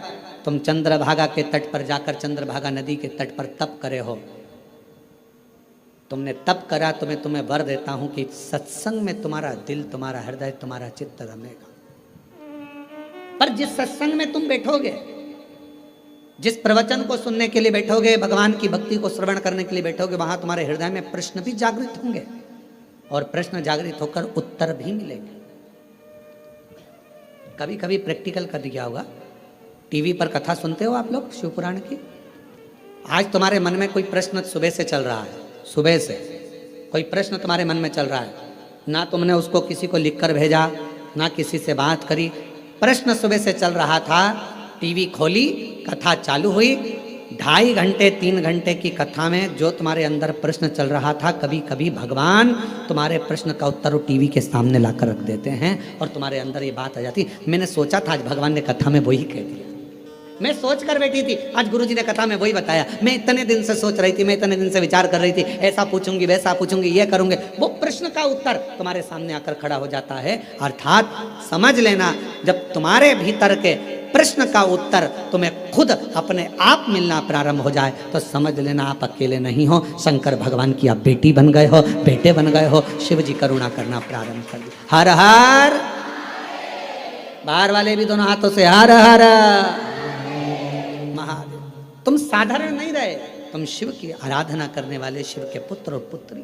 [SPEAKER 1] तुम चंद्रभागा के तट पर जाकर चंद्रभागा नदी के तट पर तप करे हो। तुमने तप करा तो मैं तुम्हें वर देता हूं कि सत्संग में तुम्हारा दिल, तुम्हारा हृदय, तुम्हारा चित्त रमेगा। पर जिस सत्संग में तुम बैठोगे, जिस प्रवचन को सुनने के लिए बैठोगे, भगवान की भक्ति को श्रवण करने के लिए बैठोगे, वहां तुम्हारे हृदय में प्रश्न भी जागृत होंगे और प्रश्न जागृत होकर उत्तर भी मिलेंगे। कभी कभी प्रैक्टिकल कर दिया होगा, टीवी पर कथा सुनते हो आप लोग शिव पुराण की। आज तुम्हारे मन में कोई प्रश्न सुबह से चल रहा है, सुबह से कोई प्रश्न तुम्हारे मन में चल रहा है, ना तुमने उसको किसी को लिखकर भेजा, ना किसी से बात करी, प्रश्न सुबह से चल रहा था। टीवी खोली, कथा चालू हुई, 2.5 घंटे 3 घंटे की कथा में जो तुम्हारे अंदर प्रश्न चल रहा था, कभी कभी भगवान तुम्हारे प्रश्न का उत्तर वो टीवी के सामने लाकर रख देते हैं और तुम्हारे अंदर ये बात आ जाती। मैंने सोचा था आज भगवान ने कथा में वही कह दिया, मैं सोच कर बैठी थी, आज गुरुजी ने कथा में वही बताया। मैं इतने दिन से सोच रही थी, मैं इतने दिन से विचार कर रही थी, ऐसा पूछूंगी वैसा पूछूंगी ये करूंगे, वो प्रश्न का उत्तर तुम्हारे सामने आकर खड़ा हो जाता है। अर्थात समझ लेना, जब तुम्हारे भीतर के प्रश्न का उत्तर तुम्हें खुद अपने आप मिलना प्रारंभ हो जाए तो समझ लेना आप अकेले नहीं हो, शंकर भगवान की आप बेटी बन गए हो, बेटे बन गए हो। शिव जी करुणा करना प्रारंभ कर दिया। हर हर, बाहर वाले भी दोनों हाथों से हर हर महादेव। तुम साधारण नहीं रहे, तुम शिव की आराधना करने वाले शिव के पुत्र और पुत्री।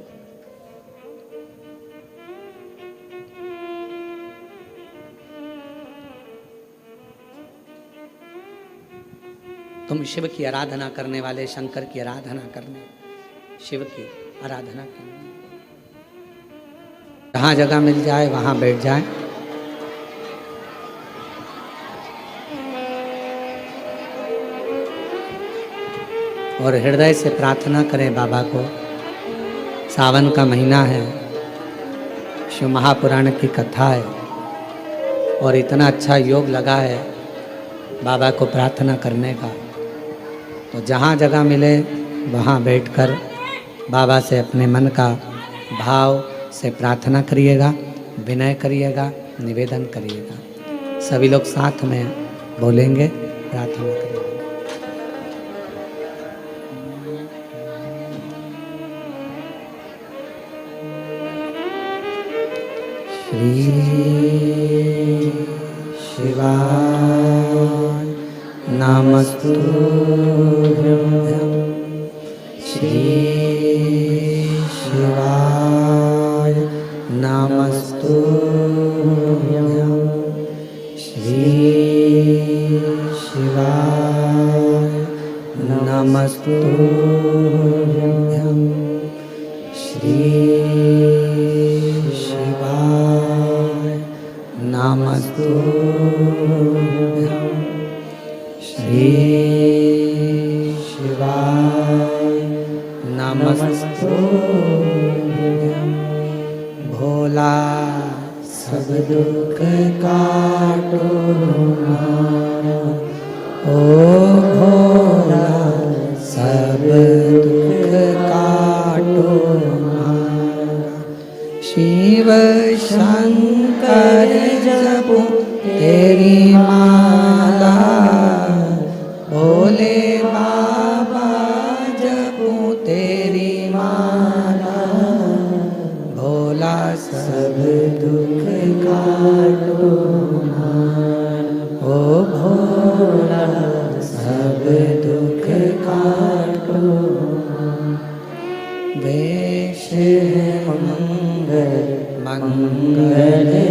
[SPEAKER 1] तुम शिव की आराधना करने वाले, शंकर की आराधना करने, शिव की आराधना करने। जहां जगह मिल जाए वहां बैठ जाए। और हृदय से प्रार्थना करें बाबा को। सावन का महीना है, शिव महापुराण की कथा है और इतना अच्छा योग लगा है बाबा को प्रार्थना करने का। तो जहाँ जगह मिले वहाँ बैठकर बाबा से अपने मन का भाव से प्रार्थना करिएगा, विनय करिएगा, निवेदन करिएगा। सभी लोग साथ में बोलेंगे, प्रार्थना करिएगा। श्री शिवाय नमस्तुभ्यं, श्री शिवाय नमस्तुभ्यं, श्री शिवाय नमस्तुभ्यं, श्री शिवाय नमस्तुभ्यं, श्री शिवाय नमस्तुभ्यं। भोला सब दुख काटो हमारा, ओ भोला सब दुख काटो हमारा। शिव शंकर जपो तेरी माला, भोले बाबा जपो तेरी माला। भोला सब दुख काटो हमारा, ओ भोला सब दुख काटो। वेश है मंगल मंगलकारी,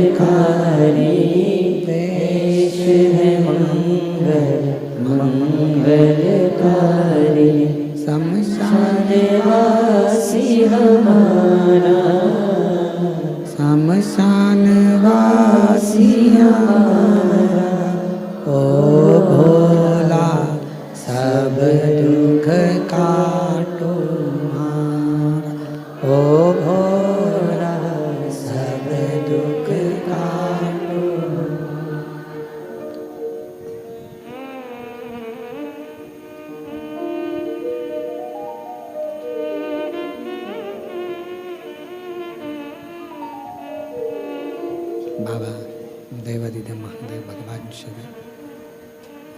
[SPEAKER 1] वेश है मंगल मंगलकारी। शमशान वासी हमारा, शमशान वासी हमारा। ओ भोला सब दुख काटो हमारा, ओ भोला सब दुख काटो। बाबा देवादिदेव महादेव भगवान शिव,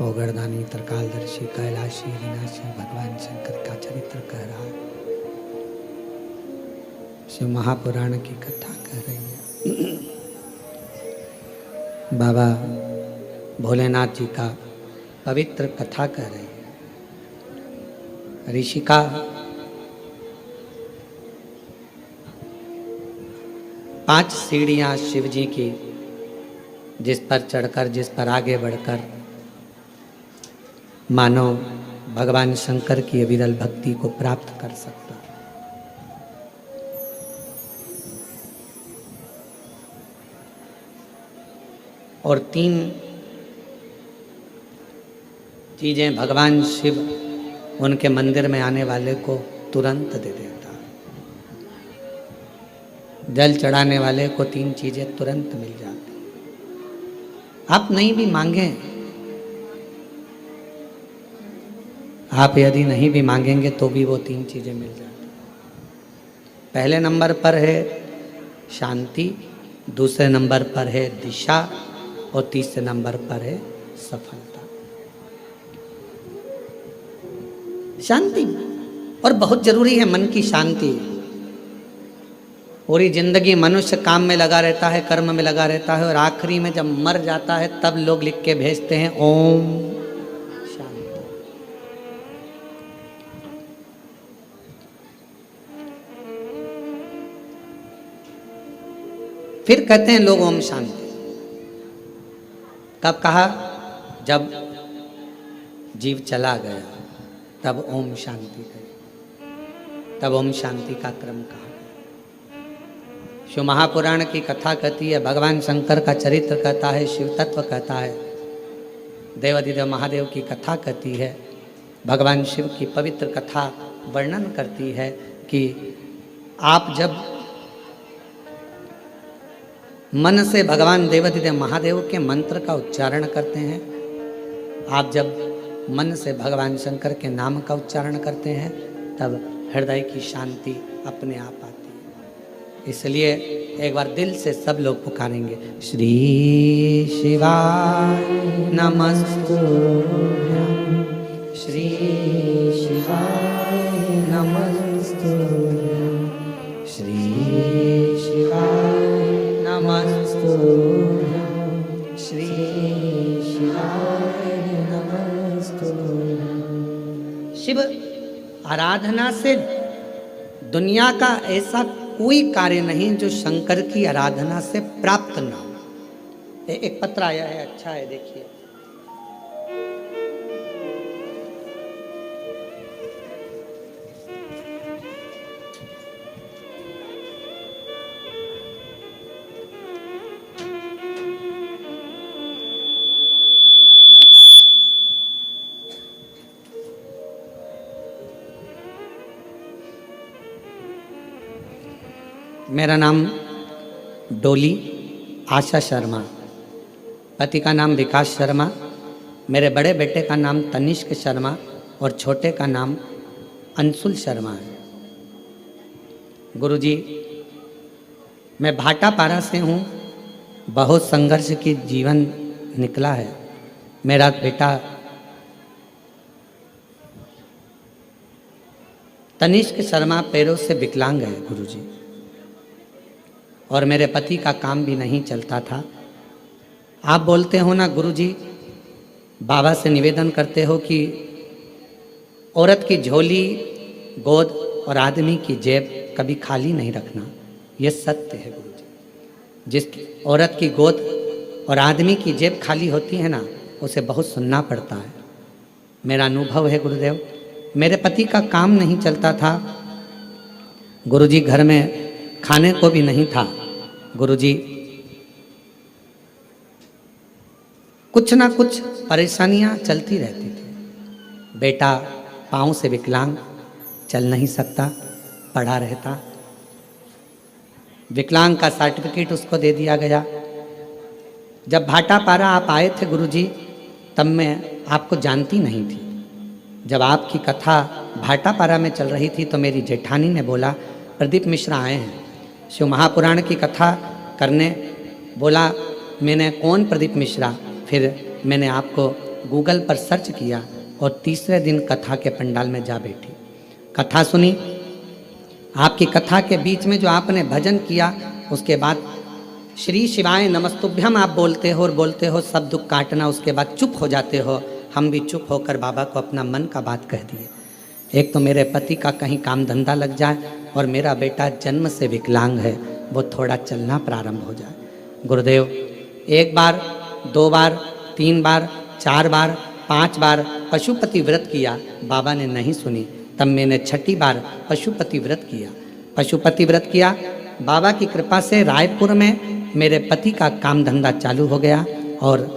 [SPEAKER 1] ओगरदानी त्रिकालदर्शी कैलाशी विनाशी भगवान शंकर का चरित्र कह रहा है। शिव महापुराण की कथा कह रही है। बाबा भोलेनाथ जी का पवित्र कथा कह रही है। ऋषिका पांच सीढ़ियां शिव जी की, जिस पर चढ़कर, जिस पर आगे बढ़कर मानव भगवान शंकर की विरल भक्ति को प्राप्त कर सकता। और 3 चीजें भगवान शिव उनके मंदिर में आने वाले को तुरंत दे देता है। जल चढ़ाने वाले को 3 चीजें तुरंत मिल जाती। आप नहीं भी मांगे, आप यदि नहीं भी मांगेंगे तो भी वो 3 चीजें मिल जाती। पहले नंबर पर है शांति, दूसरे नंबर पर है दिशा और तीसरे नंबर पर है सफलता। शांति और बहुत जरूरी है, मन की शांति। पूरी जिंदगी मनुष्य काम में लगा रहता है, कर्म में लगा रहता है, और आखिरी में जब मर जाता है तब लोग लिख के भेजते हैं ओम शांति। फिर कहते हैं लोग ओम शांति। कब कहा? जब जीव चला गया तब ओम शांति कही, तब ओम शांति का क्रम कहा। शिव महापुराण की कथा कहती है, भगवान शंकर का चरित्र कहता है, शिव तत्व कहता है, देवाधिदेव महादेव की कथा कहती है, भगवान शिव की पवित्र कथा वर्णन करती है कि आप जब मन से भगवान देवाधिदेव महादेव के मंत्र का उच्चारण करते हैं, आप जब मन से भगवान शंकर के नाम का उच्चारण करते हैं, तब हृदय की शांति अपने आप आती है। इसलिए एक बार दिल से सब लोग पुकारेंगे, श्री शिवाय नमस्तुभ्यं, श्री शिवाय नमस्तुभ्यं, श्री शिवाय नमस्तुभ्यं, श्री शिवाय नमस्तुभ्यं। शिव आराधना से दुनिया का ऐसा कोई कार्य नहीं जो शंकर की आराधना से प्राप्त ना हो। एक पत्र आया है, अच्छा है, देखिए। मेरा नाम डोली आशा शर्मा, पति का नाम विकास शर्मा, मेरे बड़े बेटे का नाम तनिष्क शर्मा और छोटे का नाम अंशुल शर्मा है। गुरुजी, मैं भाटापारा से हूँ। बहुत संघर्ष की जीवन निकला है। मेरा बेटा तनिष्क शर्मा पैरों से विकलांग है गुरुजी, और मेरे पति का काम भी नहीं चलता था। आप बोलते हो ना गुरुजी, बाबा से निवेदन करते हो कि औरत की झोली, गोद और आदमी की जेब कभी खाली नहीं रखना। ये सत्य है गुरुजी। जिस औरत की गोद और आदमी की जेब खाली होती है ना, उसे बहुत सुनना पड़ता है। मेरा अनुभव है गुरुदेव। मेरे पति का काम नहीं चलता था गुरुजी, घर में खाने को भी नहीं था गुरुजी। कुछ ना कुछ परेशानियां चलती रहती थी। बेटा पाँव से विकलांग, चल नहीं सकता, पड़ा रहता। विकलांग का सर्टिफिकेट उसको दे दिया गया। जब भाटापारा आप आए थे गुरुजी, तब मैं आपको जानती नहीं थी। जब आपकी कथा भाटापारा में चल रही थी तो मेरी जेठानी ने बोला, प्रदीप मिश्रा आए हैं शिव महापुराण की कथा करने। बोला, मैंने कौन प्रदीप मिश्रा? फिर मैंने आपको गूगल पर सर्च किया और तीसरे दिन कथा के पंडाल में जा बैठी, कथा सुनी। आपकी कथा के बीच में जो आपने भजन किया, उसके बाद श्री शिवाय नमस्तुभ्यम आप बोलते हो और बोलते हो सब दुख काटना, उसके बाद चुप हो जाते हो। हम भी चुप होकर बाबा को अपना मन का बात कह दिए। एक तो मेरे पति का कहीं काम धंधा लग जाए और मेरा बेटा जन्म से विकलांग है, वो थोड़ा चलना प्रारंभ हो जाए। गुरुदेव, 1 बार, 2 बार, 3 बार, 4 बार, 5 बार पशुपति व्रत किया, बाबा ने नहीं सुनी। तब मैंने 6ठी बार पशुपति व्रत किया। पशुपति व्रत किया, बाबा की कृपा से रायपुर में मेरे पति का काम धंधा चालू हो गया और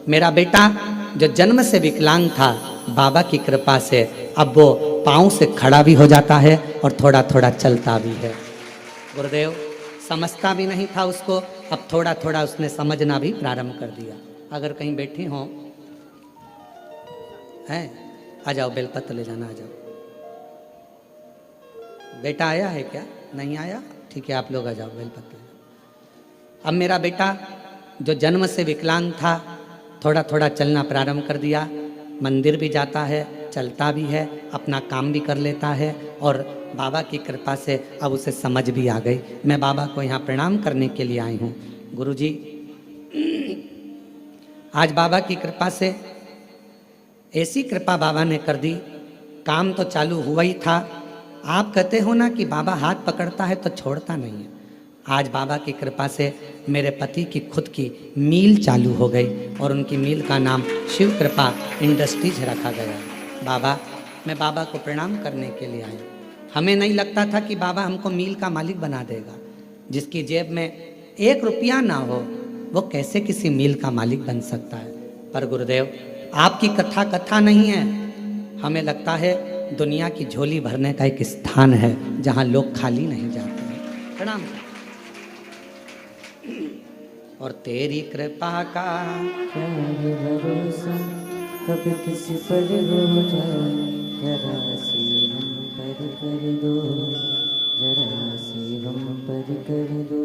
[SPEAKER 1] मेरा बेटा जो जन्म से विकलांग था, बाबा की कृपा से अब वो पाँव से खड़ा भी हो जाता है और थोड़ा थोड़ा चलता भी है। गुरुदेव समझता भी नहीं था उसको, अब थोड़ा थोड़ा उसने समझना भी प्रारंभ कर दिया। अगर कहीं बैठी हो हैं, आ जाओ, बेलपत्र ले जाना, आ जाओ। बेटा आया है क्या? नहीं आया? ठीक है, आप लोग आ जाओ, बेलपत्र ले जाओ। अब मेरा बेटा जो जन्म से विकलांग था, थोड़ा थोड़ा चलना प्रारंभ कर दिया, मंदिर भी जाता है, चलता भी है, अपना काम भी कर लेता है, और बाबा की कृपा से अब उसे समझ भी आ गई। मैं बाबा को यहाँ प्रणाम करने के लिए आई हूँ। गुरुजी, आज बाबा की कृपा से ऐसी कृपा बाबा ने कर दी, काम तो चालू हुआ ही था। आप कहते हो ना कि बाबा हाथ पकड़ता है तो छोड़ता नहीं है। आज बाबा की कृपा से मेरे पति की खुद की मील चालू हो गई और उनकी मील का नाम शिव कृपा इंडस्ट्रीज रखा गया। बाबा, मैं बाबा को प्रणाम करने के लिए आई। हमें नहीं लगता था कि बाबा हमको मील का मालिक बना देगा। जिसकी जेब में 1 रुपया ना हो वो कैसे किसी मील का मालिक बन सकता है। पर गुरुदेव, आपकी कथा कथा नहीं है, हमें लगता है दुनिया की झोली भरने का एक स्थान है जहाँ लोग खाली नहीं जाते हैं। प्रणाम। और तेरी कृपा का
[SPEAKER 2] क्या है भरोसा, कब किसी पर हो जाए, जरा सी हम पर कर दो, जरा सी हम पर कर दो।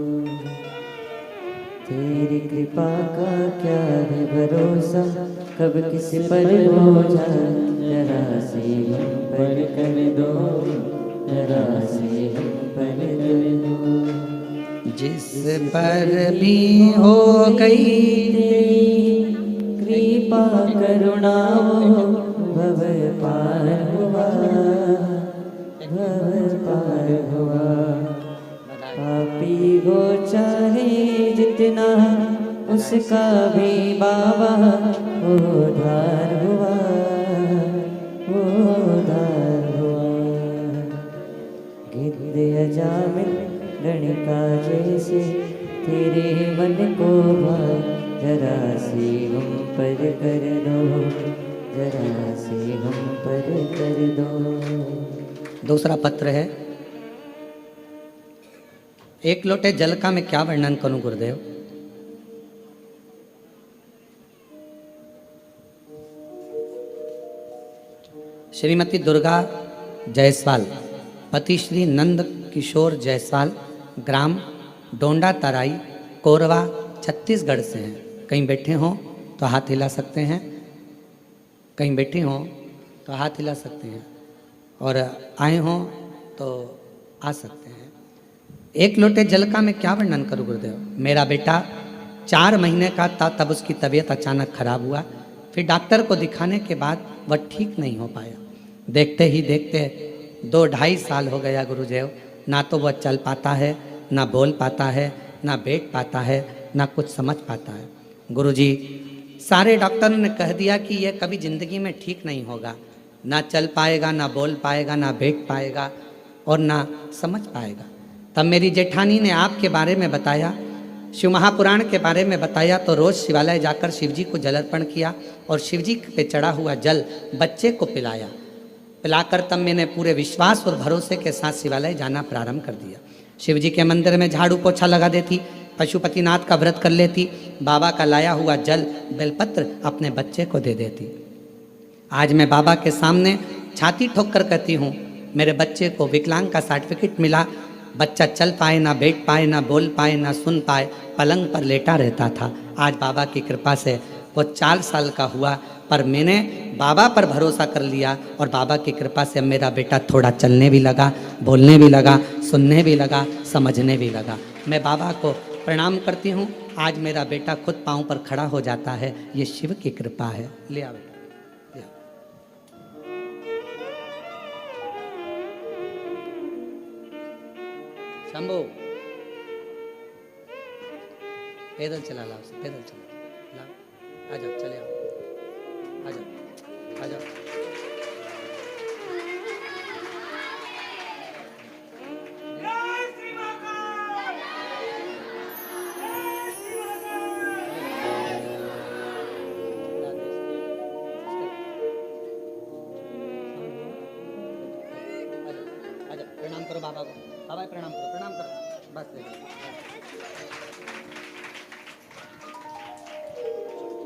[SPEAKER 2] तेरी कृपा का क्या है भरोसा, कब किसी पर हो जाए, जरा सी हम पर कर दो, जरा सी हम पर कर दो।
[SPEAKER 1] जिस पर भी हो गई
[SPEAKER 2] तेरी कृपा करुणा वो भव पार हुआ, भव पार हुआ। पापी हो चाहे जितना, उसका भी बाबा उद्धार हुआ, उद्धार हुआ। गिद्ध अजामिल गणिका जैसे तेरे मन को भाए, जरा सी हम पर कर दो, जरा सी हम पर कर दो।
[SPEAKER 1] दूसरा पत्र है, एक लोटे जल का मैं क्या वर्णन करूं गुरुदेव। श्रीमती दुर्गा जायसवाल, पति श्री नंद किशोर जायसवाल, ग्राम डोंडा तराई, कोरवा, छत्तीसगढ़ से हैं। कहीं बैठे हों तो हाथ हिला सकते हैं, कहीं बैठे हों तो हाथ हिला सकते हैं, और आए हों तो आ सकते हैं। एक लोटे जल का मैं क्या वर्णन करूं गुरुदेव। मेरा बेटा 4 महीने का था तब उसकी तबीयत अचानक खराब हुआ। फिर डॉक्टर को दिखाने के बाद वह ठीक नहीं हो पाया। देखते ही देखते 2-2.5 साल हो गया गुरुदेव। ना तो वह चल पाता है, ना बोल पाता है, ना बैठ पाता है, ना कुछ समझ पाता है। गुरुजी, सारे डॉक्टरों ने कह दिया कि यह कभी ज़िंदगी में ठीक नहीं होगा। ना चल पाएगा, ना बोल पाएगा, ना बैठ पाएगा और ना समझ पाएगा। तब मेरी जेठानी ने आपके बारे में बताया, शिव महापुराण के बारे में बताया, तो रोज़ शिवालय जाकर शिवजी को जल अर्पण किया और शिवजी पे चढ़ा हुआ जल बच्चे को पिलाया। पिलाकर तब मैंने पूरे विश्वास और भरोसे के साथ शिवालय जाना प्रारंभ कर दिया। शिवजी के मंदिर में झाड़ू पोछा लगा देती, पशुपतिनाथ का व्रत कर लेती, बाबा का लाया हुआ जल बेलपत्र अपने बच्चे को दे देती। आज मैं बाबा के सामने छाती ठोक कर कहती हूँ, मेरे बच्चे को विकलांग का सर्टिफिकेट मिला। बच्चा चल पाए ना बैठ पाए, ना बोल पाए, ना सुन पाए, पलंग पर लेटा रहता था। आज बाबा की कृपा से वो 4 साल का हुआ, पर मैंने बाबा पर भरोसा कर लिया और बाबा की कृपा से मेरा बेटा थोड़ा चलने भी लगा, बोलने भी लगा, सुनने भी लगा, समझने भी लगा। मैं बाबा को प्रणाम करती हूँ। आज मेरा बेटा खुद पाँव पर खड़ा हो जाता है, ये शिव की कृपा है। ले आओ बेटा, ले आओ। शंभू, पैदल चला लाओ, पैदल चला लाओ, आ जाओ, चले आओ, आ जाओ, आ जाओ। प्रणाम करो बाबा को, बाबा प्रणाम करो, बस ले लो।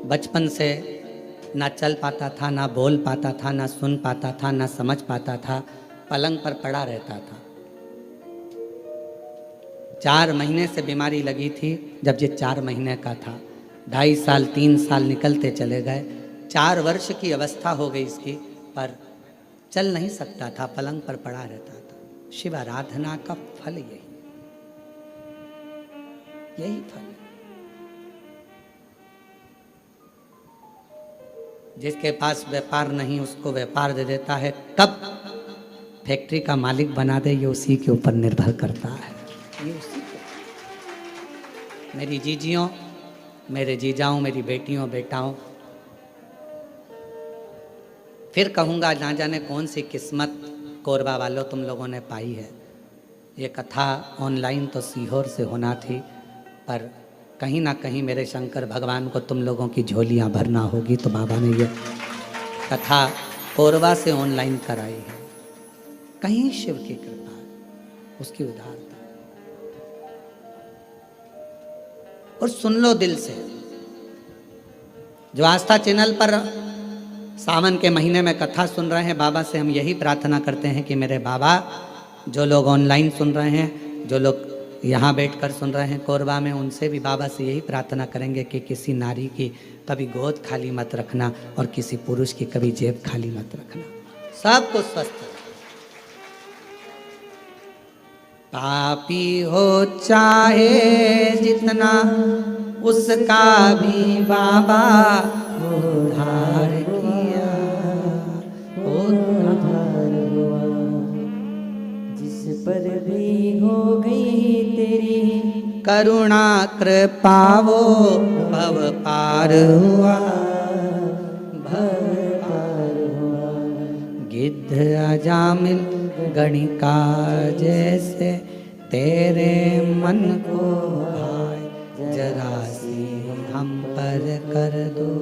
[SPEAKER 1] बचपन से ना चल पाता था, ना बोल पाता था, ना सुन पाता था, ना समझ पाता था, पलंग पर पड़ा रहता था। 4 महीने से बीमारी लगी थी। जब ये 4 महीने का था, 2.5 साल 3 साल निकलते चले गए, 4 वर्ष की अवस्था हो गई इसकी, पर चल नहीं सकता था, पलंग पर पड़ा रहता था। शिव आराधना का फल यही फल है। जिसके पास व्यापार नहीं उसको व्यापार दे देता है, कब फैक्ट्री का मालिक बना दे ये उसी के ऊपर निर्भर करता है। ये उसी के। मेरी जीजियों, मेरे जीजाओं, मेरी बेटियों बेटाओं, फिर कहूँगा ना जाने कौन सी किस्मत कोरबा वालों तुम लोगों ने पाई है। ये कथा ऑनलाइन तो सीहोर से होना थी, पर कहीं ना कहीं मेरे शंकर भगवान को तुम लोगों की झोलियाँ भरना होगी, तो बाबा ने ये कथा कोरबा से ऑनलाइन कराई है। कहीं शिव की कृपा, उसकी उदारता। और सुन लो दिल से, जो आस्था चैनल पर सावन के महीने में कथा सुन रहे हैं, बाबा से हम यही प्रार्थना करते हैं कि मेरे बाबा, जो लोग ऑनलाइन सुन रहे हैं, जो लोग यहाँ बैठकर सुन रहे हैं कोरबा में, उनसे भी बाबा से यही प्रार्थना करेंगे कि किसी नारी की कभी गोद खाली मत रखना और किसी पुरुष की कभी जेब खाली मत रखना। सबको स्वस्थ। पापी हो चाहे जितना, उसका भी बाबा उद्धार किया,
[SPEAKER 2] उद्धार हुआ। जिस पर भी हो गई तेरी
[SPEAKER 1] करुणा कृपा वो भव पार हुआ, भव पार हुआ। गिद्ध अजामिल गणिका जैसे तेरे मन को भाए, जरा सी हम पर कर दो,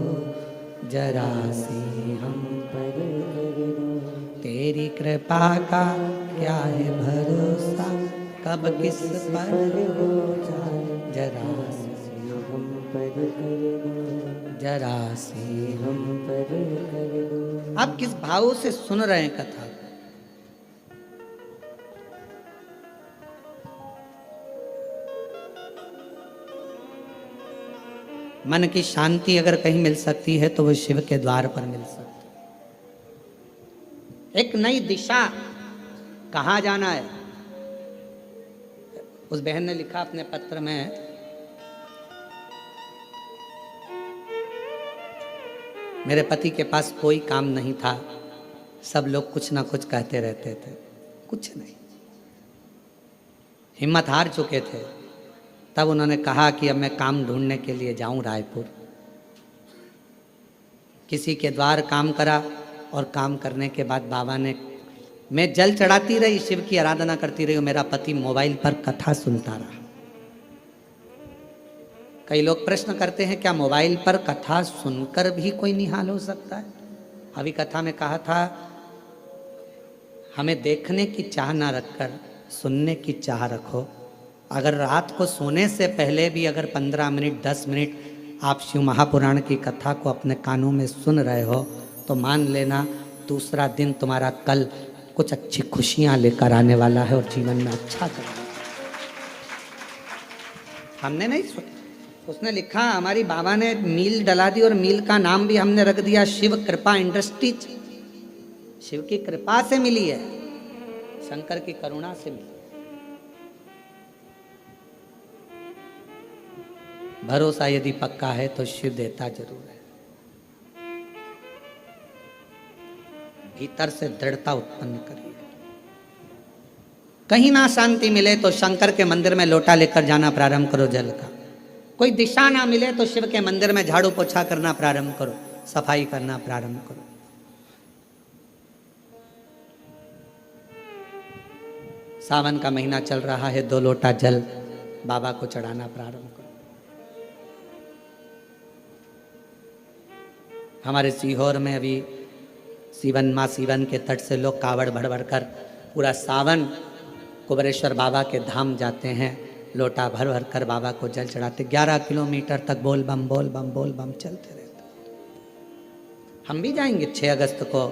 [SPEAKER 1] जरा सी हम पर कर दो। तेरी कृपा का क्या है भरोसा, कब किस पर हो जाए, जरा सी हम पर कर दो, जरा सी हम पर कर दो। आप किस भाव से सुन रहे हैं कथा? मन की शांति अगर कहीं मिल सकती है तो वो शिव के द्वार पर मिल सकती है। एक नई दिशा, कहाँ जाना है। उस बहन ने लिखा अपने पत्र में, मेरे पति के पास कोई काम नहीं था, सब लोग कुछ ना कुछ कहते रहते थे, कुछ नहीं, हिम्मत हार चुके थे। तब उन्होंने कहा कि अब मैं काम ढूंढने के लिए जाऊं रायपुर। किसी के द्वार काम करा और काम करने के बाद बाबा ने, मैं जल चढ़ाती रही, शिव की आराधना करती रही और मेरा पति मोबाइल पर कथा सुनता रहा। कई लोग प्रश्न करते हैं क्या मोबाइल पर कथा सुनकर भी कोई निहाल हो सकता है? अभी कथा में कहा था, हमें देखने की चाह ना रखकर सुनने की चाह रखो। अगर रात को सोने से पहले भी अगर 15 मिनट 10 मिनट आप शिव महापुराण की कथा को अपने कानों में सुन रहे हो, तो मान लेना दूसरा दिन तुम्हारा कल कुछ अच्छी खुशियां लेकर आने वाला है और जीवन में अच्छा करना। हमने नहीं सुना, उसने लिखा, हमारी बाबा ने मील डला दी और मील का नाम भी हमने रख दिया शिव कृपा इंडस्ट्रीज। शिव की कृपा से मिली है, शंकर की करुणा से मिली। भरोसा यदि पक्का है तो शिव देता जरूर है। भीतर से दृढ़ता उत्पन्न करिए। कहीं ना शांति मिले तो शंकर के मंदिर में लोटा लेकर जाना प्रारंभ करो जल का। कोई दिशा ना मिले तो शिव के मंदिर में झाड़ू पोछा करना प्रारंभ करो, सफाई करना प्रारंभ करो। सावन का महीना चल रहा है, 2 लोटा जल बाबा को चढ़ाना प्रारंभ करो। हमारे सीहोर में अभी सीवन माँ सीवन के तट से लोग कावड़ भर भर कर पूरा सावन कुबेरेश्वर बाबा के धाम जाते हैं, लोटा भर भर कर बाबा को जल चढ़ाते, 11 किलोमीटर तक बोल बम बोल बम बोल बम चलते रहते। हम भी जाएंगे 6 अगस्त को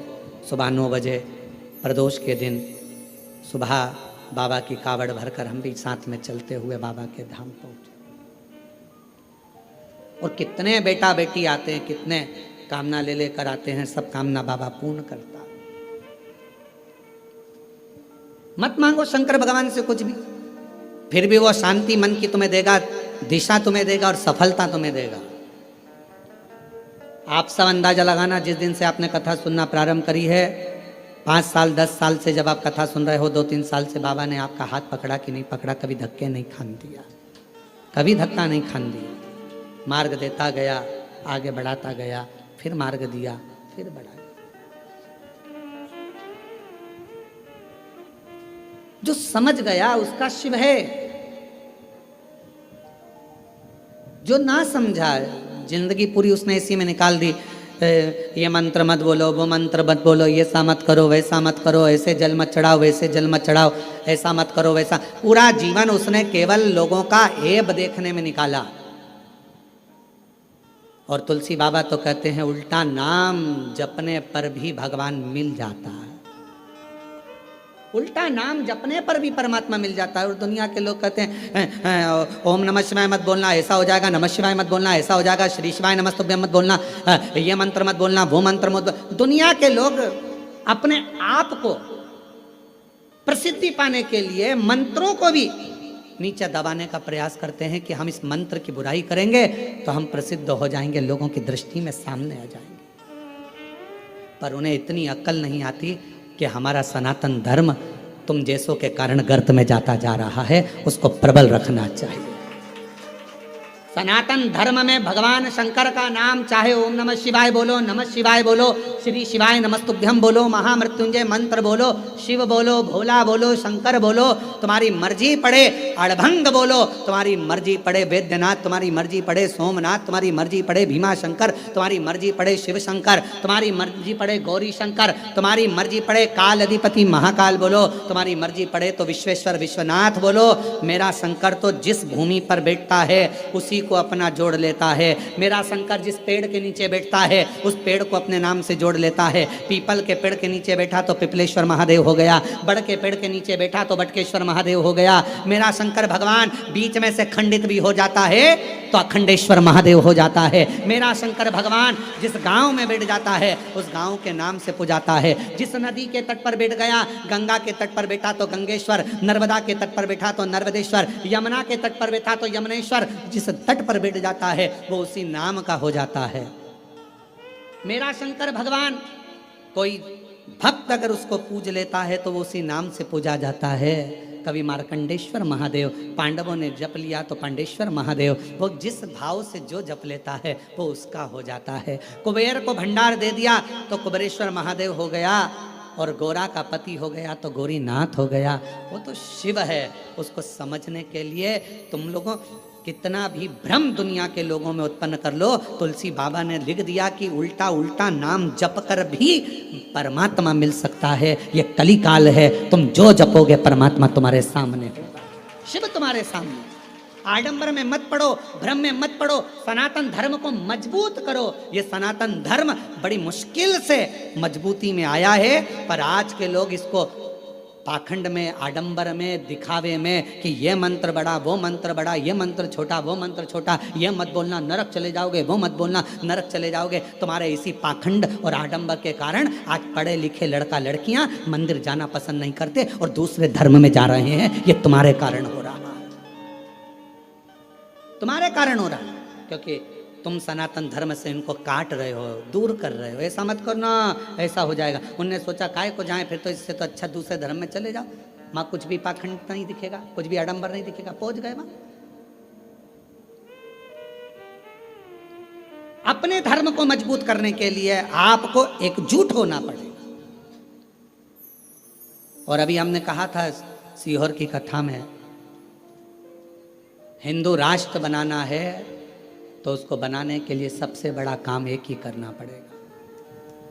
[SPEAKER 1] सुबह 9 बजे प्रदोष के दिन, सुबह बाबा की कावड़ भरकर हम भी साथ में चलते हुए बाबा के धाम पहुंचे। और कितने बेटा बेटी आते हैं, कितने कामना ले लेकर आते हैं, सब कामना बाबा पूर्ण करता। मत मांगो शंकर भगवान से कुछ भी, फिर भी वो शांति मन की तुम्हें देगा, दिशा तुम्हें देगा और सफलता तुम्हें देगा। आप सब अंदाजा लगाना, जिस दिन से आपने कथा सुनना प्रारंभ करी है, 5 साल 10 साल से जब आप कथा सुन रहे हो, 2-3 साल से बाबा ने आपका हाथ पकड़ा कि नहीं पकड़ा, कभी धक्के नहीं खान दिया, कभी धक्का नहीं खान दिया, मार्ग देता गया, आगे बढ़ाता गया, फिर मार्ग दिया, फिर बढ़ाया। जो समझ गया उसका शिव है, जो ना समझा जिंदगी पूरी उसने इसी में निकाल दी। ये मंत्र मत बोलो, वो मंत्र मत बोलो, ये सा मत करो, वैसा मत करो, ऐसे जल मत चढ़ाओ, वैसे जल मत चढ़ाओ, ऐसा मत करो, वैसा। पूरा जीवन उसने केवल लोगों का ऐब देखने में निकाला। और तुलसी बाबा तो कहते हैं उल्टा नाम जपने पर भी भगवान मिल जाता है, उल्टा नाम जपने पर भी परमात्मा मिल जाता है। और दुनिया के लोग कहते हैं ओम नमः शिवाय मत बोलना, ऐसा हो जाएगा, नमः शिवाय मत बोलना, ऐसा हो जाएगा, श्री शिवाय नमस्तुभ्यं मत बोलना, ये मंत्र मत बोलना, वो मंत्र मत। दुनिया के लोग अपने आप को प्रसिद्धि पाने के लिए मंत्रों को भी नीचे दबाने का प्रयास करते हैं कि हम इस मंत्र की बुराई करेंगे तो हम प्रसिद्ध हो जाएंगे, लोगों की दृष्टि में सामने आ जाएंगे। पर उन्हें इतनी अक्ल नहीं आती कि हमारा सनातन धर्म तुम जैसों के कारण गर्त में जाता जा रहा है, उसको प्रबल रखना चाहिए। सनातन धर्म में भगवान शंकर का नाम, चाहे ओम नमः शिवाय बोलो, नमः शिवाय बोलो, श्री शिवाय नमस्तुभ्यं बोलो, महामृत्युंजय मंत्र बोलो, शिव बोलो, भोला बोलो, शंकर बोलो, तुम्हारी मर्जी पड़े, अड़भंग बोलो, तुम्हारी मर्जी पड़े, वैद्यनाथ तुम्हारी मर्जी पड़े, सोमनाथ तुम्हारी मर्जी पड़े, भीमा शंकर तुम्हारी मर्जी पड़े, शिव शंकर तुम्हारी मर्जी पड़े, गौरी शंकर तुम्हारी मर्जी पड़े, काल अधिपति महाकाल बोलो, तुम्हारी मर्जी पड़े तो विश्वेश्वर विश्वनाथ बोलो। मेरा शंकर तो जिस भूमि पर बैठता है उसी को अपना जोड़ लेता है। मेरा शंकर जिस पेड़ के नीचे बैठता है उस पेड़ को अपने नाम से जोड़ लेता है। पीपल के पेड़ के नीचे बैठा तो पिपलेश्वर महादेव हो गया, बड़ के पेड़ के नीचे बैठा तो बटकेश्वर महादेव हो गया। मेरा शंकर भगवान बीच में से खंडित भी हो जाता है तो अखंडेश्वर महादेव हो जाता है। मेरा शंकर भगवान जिस गांव में बैठ जाता है उस गांव के नाम से पुजाता है। जिस नदी के तट पर बैठ गया, गंगा के तट पर बैठा तो गंगेश्वर, नर्मदा के तट पर बैठा तो नर्मदेश्वर, यमुना के तट पर बैठा तो यमुनेश्वर। जिस तट पर बैठ जाता है वो उसी नाम का हो जाता है। मेरा शंकर भगवान, कोई भक्त अगर उसको पूज लेता है तो वो उसी नाम से पूजा जाता है। कभी मार्कंडेश्वर महादेव, पांडवों ने जप लिया तो पांडेश्वर महादेव। वो जिस भाव से जो जप लेता है वो उसका हो जाता है। कुबेर को भंडार दे दिया तो कुबेरेश्वर महादेव हो गया, और गोरा का पति हो गया तो गौरीनाथ हो गया। वो तो शिव है। उसको समझने के लिए तुम लोगों कितना भी भ्रम दुनिया के लोगों में उत्पन्न कर लो, तुलसी बाबा ने लिख दिया कि उल्टा उल्टा नाम जप कर भी परमात्मा मिल सकता है। ये कली काल है, तुम जो जपोगे परमात्मा तुम्हारे सामने होगा, शिव तुम्हारे सामने। आडंबर में मत पड़ो, भ्रम में मत पड़ो, सनातन धर्म को मजबूत करो। ये सनातन धर्म बड़ी मुश्किल से मजबूती में आया है, पर आज के लोग इसको पाखंड में, आडंबर में, दिखावे में कि ये मंत्र बड़ा, वो मंत्र बड़ा, ये मंत्र छोटा, वो मंत्र छोटा, ये मत बोलना नरक चले जाओगे, वो मत बोलना नरक चले जाओगे। तुम्हारे इसी पाखंड और आडंबर के कारण आज पढ़े लिखे लड़का लड़कियां मंदिर जाना पसंद नहीं करते और दूसरे धर्म में जा रहे हैं। ये तुम्हारे कारण हो रहा है, तुम्हारे कारण हो रहा है, क्योंकि तुम सनातन धर्म से इनको काट रहे हो, दूर कर रहे हो। ऐसा मत करना, ऐसा हो जाएगा। उनने सोचा काय को जाए, फिर तो इससे तो अच्छा दूसरे धर्म में चले जाओ, माँ कुछ भी पाखंड नहीं दिखेगा, कुछ भी आडंबर नहीं दिखेगा। पहुंच गए माँ। अपने धर्म को मजबूत करने के लिए आपको एकजुट होना पड़ेगा। और अभी हमने कहा था सीहोर की कथा में, हिंदू राष्ट्र बनाना है तो उसको बनाने के लिए सबसे बड़ा काम एक ही करना पड़ेगा,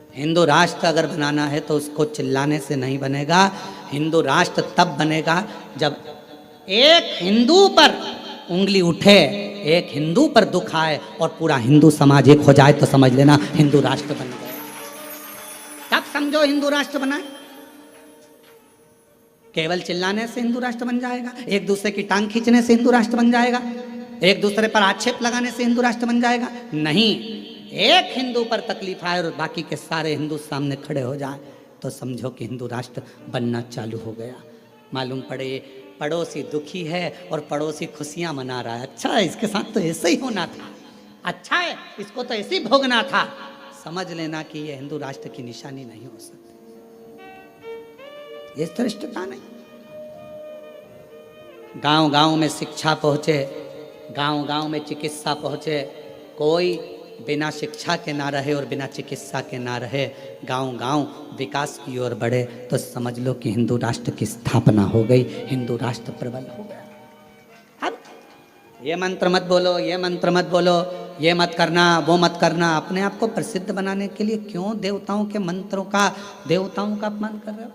[SPEAKER 1] हिंदू राष्ट्र अगर बनाना है तो उसको चिल्लाने से नहीं बनेगा। हिंदू राष्ट्र तब बनेगा जब एक हिंदू पर उंगली उठे, एक हिंदू पर दुख आए और पूरा हिंदू समाज एक हो जाए तो समझ लेना हिंदू राष्ट्र बन गया। तब समझो हिंदू राष्ट्र बना। केवल चिल्लाने से हिंदू राष्ट्र बन जाएगा, एक दूसरे की टांग खींचने से हिंदू राष्ट्र बन जाएगा, एक दूसरे पर आक्षेप लगाने से हिंदू राष्ट्र बन जाएगा? नहीं। एक हिंदू पर तकलीफ आए और बाकी के सारे हिंदू सामने खड़े हो जाए तो समझो कि हिंदू राष्ट्र बनना चालू हो गया। मालूम पड़े पड़ोसी दुखी है और पड़ोसी खुशियां मना रहा है, अच्छा है इसके साथ तो ऐसे ही होना था, अच्छा है इसको तो ऐसे ही भोगना था। समझ लेना कि यह हिंदू राष्ट्र की निशानी नहीं हो सकती। ये श्रेष्ठता नहीं। गांव गांव में शिक्षा पहुंचे, गांव गांव में चिकित्सा पहुंचे। कोई बिना शिक्षा के ना रहे और बिना चिकित्सा के ना रहे, गांव गांव विकास की ओर बढ़े तो समझ लो कि हिंदू राष्ट्र की स्थापना हो गई, हिंदू राष्ट्र प्रबल हो गया। अब ये मंत्र मत बोलो, ये मंत्र मत बोलो, ये मत करना, वो मत करना। अपने आप को प्रसिद्ध बनाने के लिए क्यों देवताओं के मंत्रों का, देवताओं का अपमान कर रहे हो?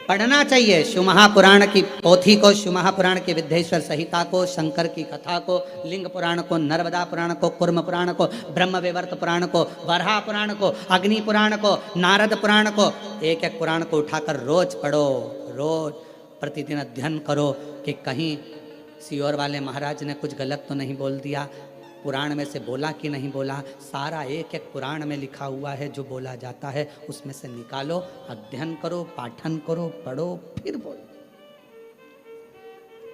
[SPEAKER 1] पढ़ना चाहिए शिव महापुराण की पोथी को, शिव महापुराण की विद्येश्वर संहिता को, शंकर की कथा को, लिंग पुराण को, नर्मदा पुराण को, कुर्म पुराण को, ब्रह्म विवर्त पुराण को, वराह पुराण को, अग्नि पुराण को, नारद पुराण को, एक एक पुराण को उठाकर रोज पढ़ो, रोज प्रतिदिन अध्ययन करो कि कहीं सियोर वाले महाराज ने कुछ गलत तो नहीं बोल दिया, पुराण में से बोला कि नहीं बोला। सारा एक एक पुराण में लिखा हुआ है, जो बोला जाता है उसमें से निकालो, अध्ययन करो, पाठन करो, पढ़ो, फिर बोलो।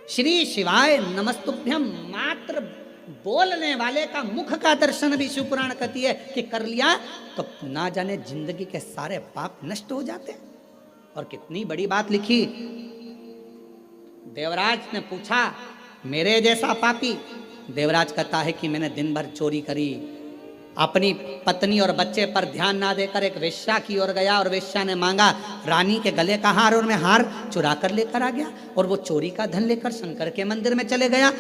[SPEAKER 1] श्री शिवाय नमस्तुभ्यम मात्र बोलने वाले का मुख का दर्शन भी शिव पुराण कहती है कि कर लिया तो ना जाने जिंदगी के सारे पाप नष्ट हो जाते हैं। और कितनी बड़ी बात लिखी। देवराज ने पूछा मेरे जैसा पापी, देवराज कहता है कि मैंने दिन भर चोरी करी, अपनी पत्नी और बच्चे पर ध्यान ना देकर एक वेश्या की ओर गया और वेश्या ने मांगा रानी के गले का हार और मैं हार चुरा कर लेकर आ गया और वो चोरी का धन लेकर शंकर के मंदिर में चले गया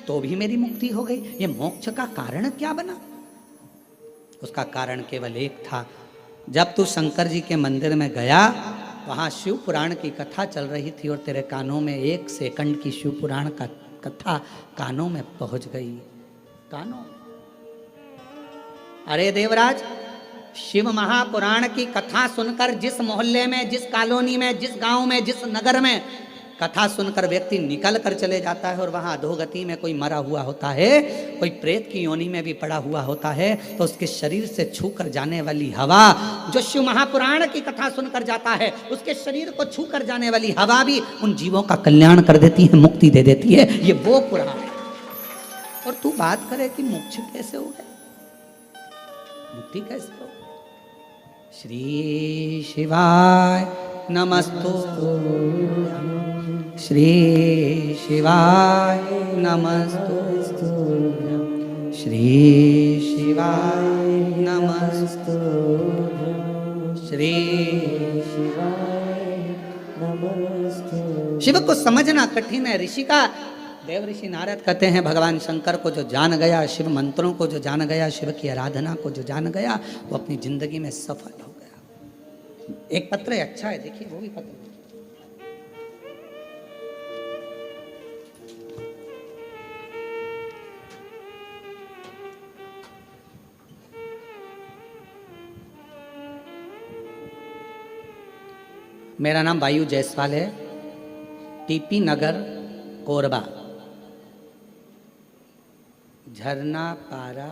[SPEAKER 1] तो भी मेरी मुक्ति हो गई। ये मोक्ष का कारण क्या बना? उसका कारण केवल एक था, जब तू शंकर जी के मंदिर में गया वहाँ शिव पुराण की कथा चल रही थी और तेरे कानों में 1 सेकंड की शिव पुराण का कथा कानों में पहुंच गई, कानों। अरे देवराज, शिव महापुराण की कथा सुनकर जिस मोहल्ले में, जिस कॉलोनी में, जिस गांव में, जिस नगर में कथा सुनकर व्यक्ति निकल कर चले जाता है और वहां अधोगति में कोई मरा हुआ होता है, कोई प्रेत की योनि में भी पड़ा हुआ होता है, तो उसके शरीर से छू कर जाने वाली हवा, जो शिव महापुराण की कथा सुनकर जाता है उसके शरीर को छू कर जाने वाली हवा भी उन जीवों का कल्याण कर देती है, मुक्ति दे देती है। ये वो पुराण है। और तू बात करे कि मोक्ष कैसे हो गए, मुक्ति कैसे हो? श्री शिवाय नमस्तु, श्री शिवाय नमस्तु, श्री शिवाय नमस्तु, श्री शिवाय नमस्तु। शिव को समझना कठिन है। ऋषि का देव ऋषि नारद कहते हैं भगवान शंकर को जो जान गया, शिव मंत्रों को जो जान गया, शिव की आराधना को जो जान गया, वो अपनी जिंदगी में सफल हो गया। एक पत्र है, अच्छा है, देखिए वो भी पत्र। मेरा नाम वायु जायसवाल है, टीपी नगर कोरबा, झरना पारा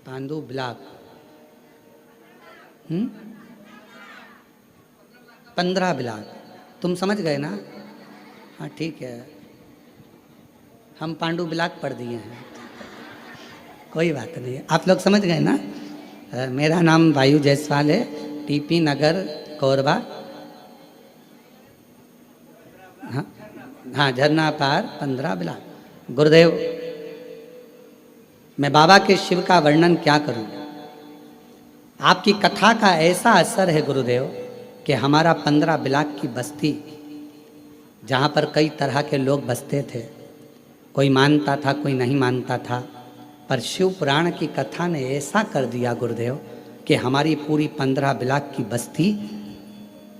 [SPEAKER 1] पांडु ब्लॉक, 15 ब्लॉक। तुम समझ गए ना? हाँ ठीक है, हम पांडु ब्लॉक पढ़ दिए हैं, कोई बात नहीं, आप लोग समझ गए ना? मेरा नाम वायु जायसवाल है, टीपी नगर कोरबा, हाँ झरना पार 15 ब्लॉक। गुरुदेव, मैं बाबा के शिव का वर्णन क्या करूं? आपकी कथा का ऐसा असर है गुरुदेव कि हमारा 15 ब्लॉक की बस्ती, जहाँ पर कई तरह के लोग बसते थे, कोई मानता था, कोई नहीं मानता था, पर शिव पुराण की कथा ने ऐसा कर दिया गुरुदेव कि हमारी पूरी 15 ब्लॉक की बस्ती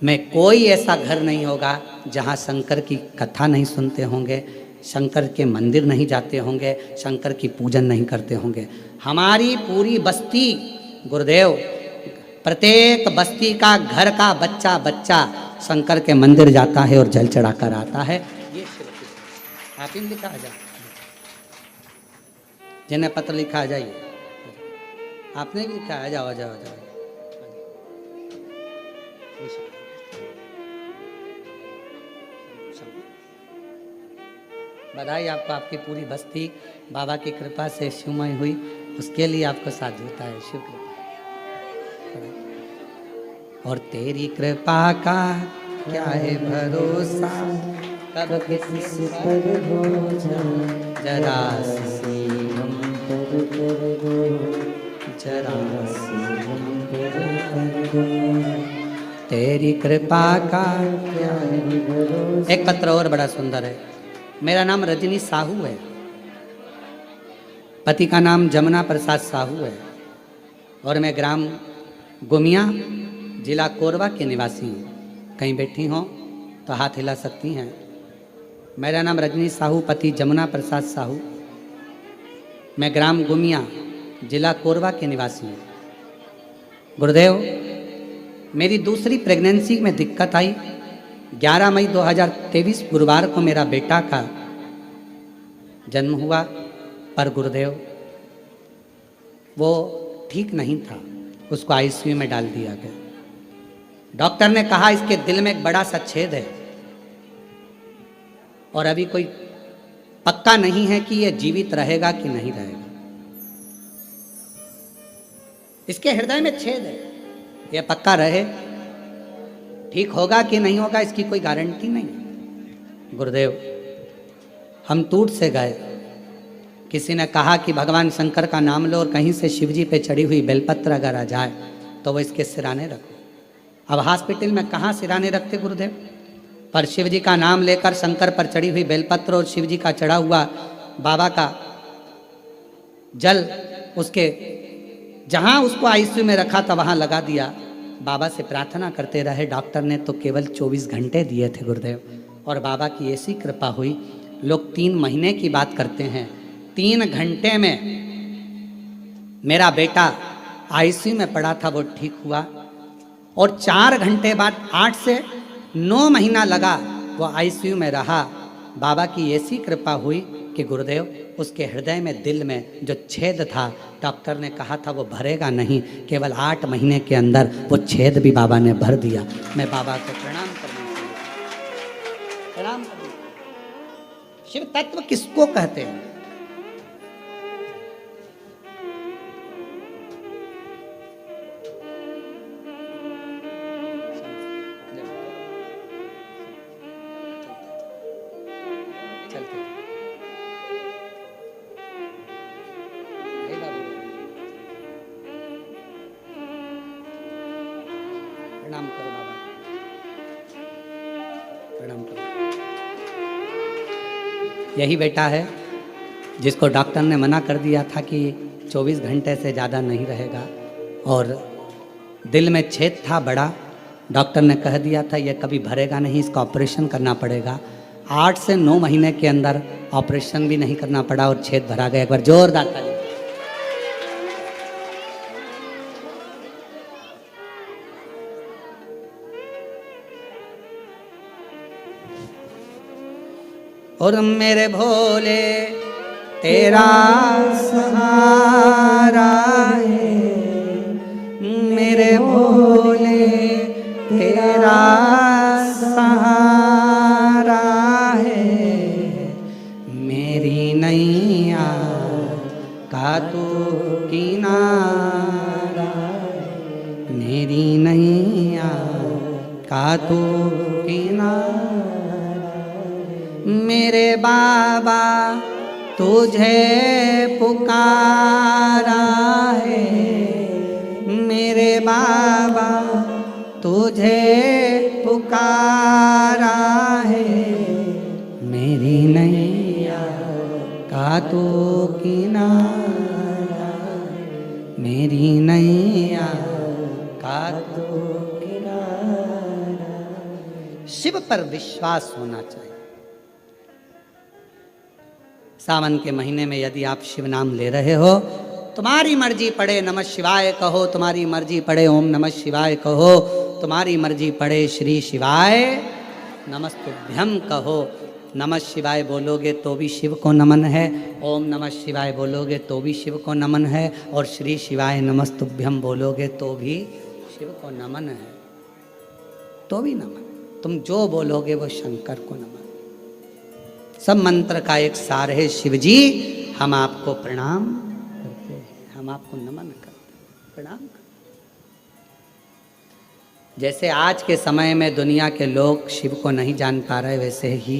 [SPEAKER 1] में कोई ऐसा घर नहीं होगा जहाँ शंकर की कथा नहीं सुनते होंगे, शंकर के मंदिर नहीं जाते होंगे, शंकर की पूजन नहीं करते होंगे। हमारी पूरी बस्ती गुरुदेव, प्रत्येक बस्ती का घर का बच्चा बच्चा शंकर के मंदिर जाता है और जल चढ़ाकर आता है। ये आप ही लिखा आ जाए, जिन्हें पत्र लिखा आ जाइए, आपने भी लिखा आ जाओ आ जाओ आ जाओ। बधाई आपको, आपकी पूरी बस्ती बाबा की कृपा से शिवमय हुई, उसके लिए आपको साधुता है, शिव कृपा। और तेरी कृपा का क्या है भरोसा, कब किसी पर हो जाए जरा सी हम पर कर दो, जरा सी हम पर कर दो, तेरी कृपा का क्या है भरोसा। एक पत्र और बड़ा सुंदर है। मेरा नाम रजनी साहू है, पति का नाम जमुना प्रसाद साहू है, और मैं ग्राम गुमिया जिला कोरबा के निवासी हूँ। कहीं बैठी हों तो हाथ हिला सकती हैं। मेरा नाम रजनी साहू, पति जमुना प्रसाद साहू, मैं ग्राम गुमिया जिला कोरबा के निवासी हूँ। गुरुदेव, मेरी दूसरी प्रेगनेंसी में दिक्कत आई। 11 मई 2023 गुरुवार को मेरा बेटा का जन्म हुआ, पर गुरुदेव वो ठीक नहीं था, उसको आईसीयू में डाल दिया गया। डॉक्टर ने कहा इसके दिल में एक बड़ा सा छेद है और अभी कोई पक्का नहीं है कि ये जीवित रहेगा कि नहीं रहेगा। इसके हृदय में छेद है, ये पक्का रहे, ठीक होगा कि नहीं होगा इसकी कोई गारंटी नहीं। गुरुदेव, हम टूट से गए। किसी ने कहा कि भगवान शंकर का नाम लो और कहीं से शिवजी पे चढ़ी हुई बेलपत्र अगर आ जाए तो वो इसके सिराने रखो। अब हॉस्पिटल में कहाँ सिराने रखते गुरुदेव, पर शिवजी का नाम लेकर शंकर पर चढ़ी हुई बेलपत्र और शिवजी का चढ़ा हुआ बाबा का जल उसके जहाँ उसको आईसीयू में रखा था वहाँ लगा दिया। बाबा से प्रार्थना करते रहे। डॉक्टर ने तो केवल 24 घंटे दिए थे गुरुदेव, और बाबा की ऐसी कृपा हुई। लोग 3 महीने की बात करते हैं, 3 घंटे में मेरा बेटा आईसीयू में पड़ा था, वो ठीक हुआ। और 4 घंटे बाद 8 से 9 महीना लगा वो आईसीयू में रहा। बाबा की ऐसी कृपा हुई कि गुरुदेव उसके हृदय में, दिल में जो छेद था, डॉक्टर ने कहा था वो भरेगा नहीं, केवल 8 महीने के अंदर वो छेद भी बाबा ने भर दिया। मैं बाबा को प्रणाम करती। शिव तत्व किसको कहते हैं? प्रणाम करो बाबा, प्रणाम करो। यही बेटा है जिसको डॉक्टर ने मना कर दिया था कि 24 घंटे से ज़्यादा नहीं रहेगा, और दिल में छेद था बड़ा। डॉक्टर ने कह दिया था ये कभी भरेगा नहीं, इसका ऑपरेशन करना पड़ेगा। 8 से 9 महीने के अंदर ऑपरेशन भी नहीं करना पड़ा और छेद भरा गया। एक बार जोरदार ताली। और मेरे भोले तेरा सहारा है, मेरे भोले तेरा सहारा है, मेरी नैया का तू किनारा, मेरी नैया का तू किनारा। मेरे बाबा तुझे पुकारा है, मेरे बाबा तुझे पुकारा है, मेरी नैया का तू किनारा। मेरी नैया का
[SPEAKER 2] तो किनारा।
[SPEAKER 1] शिव पर विश्वास होना चाहिए। सावन के महीने में यदि आप शिव नाम ले रहे हो, तुम्हारी मर्जी पड़े नमः शिवाय कहो, तुम्हारी मर्जी पड़े ओम नमः शिवाय कहो, तुम्हारी मर्जी पड़े श्री शिवाय नमस्तुभ्यम कहो। नमः शिवाय बोलोगे तो भी शिव को नमन है, ओम नमः शिवाय बोलोगे तो भी शिव को नमन है, और श्री शिवाय नमस्तुभ्यम बोलोगे तो भी शिव को नमन है, तो भी नमन। तुम जो बोलोगे वो शंकर को नमन। सब मंत्र का एक सार है, शिव जी हम आपको प्रणाम करते हैं, हम आपको नमन करते हैं, प्रणाम करते हैं। जैसे आज के समय में दुनिया के लोग शिव को नहीं जान पा रहे, वैसे ही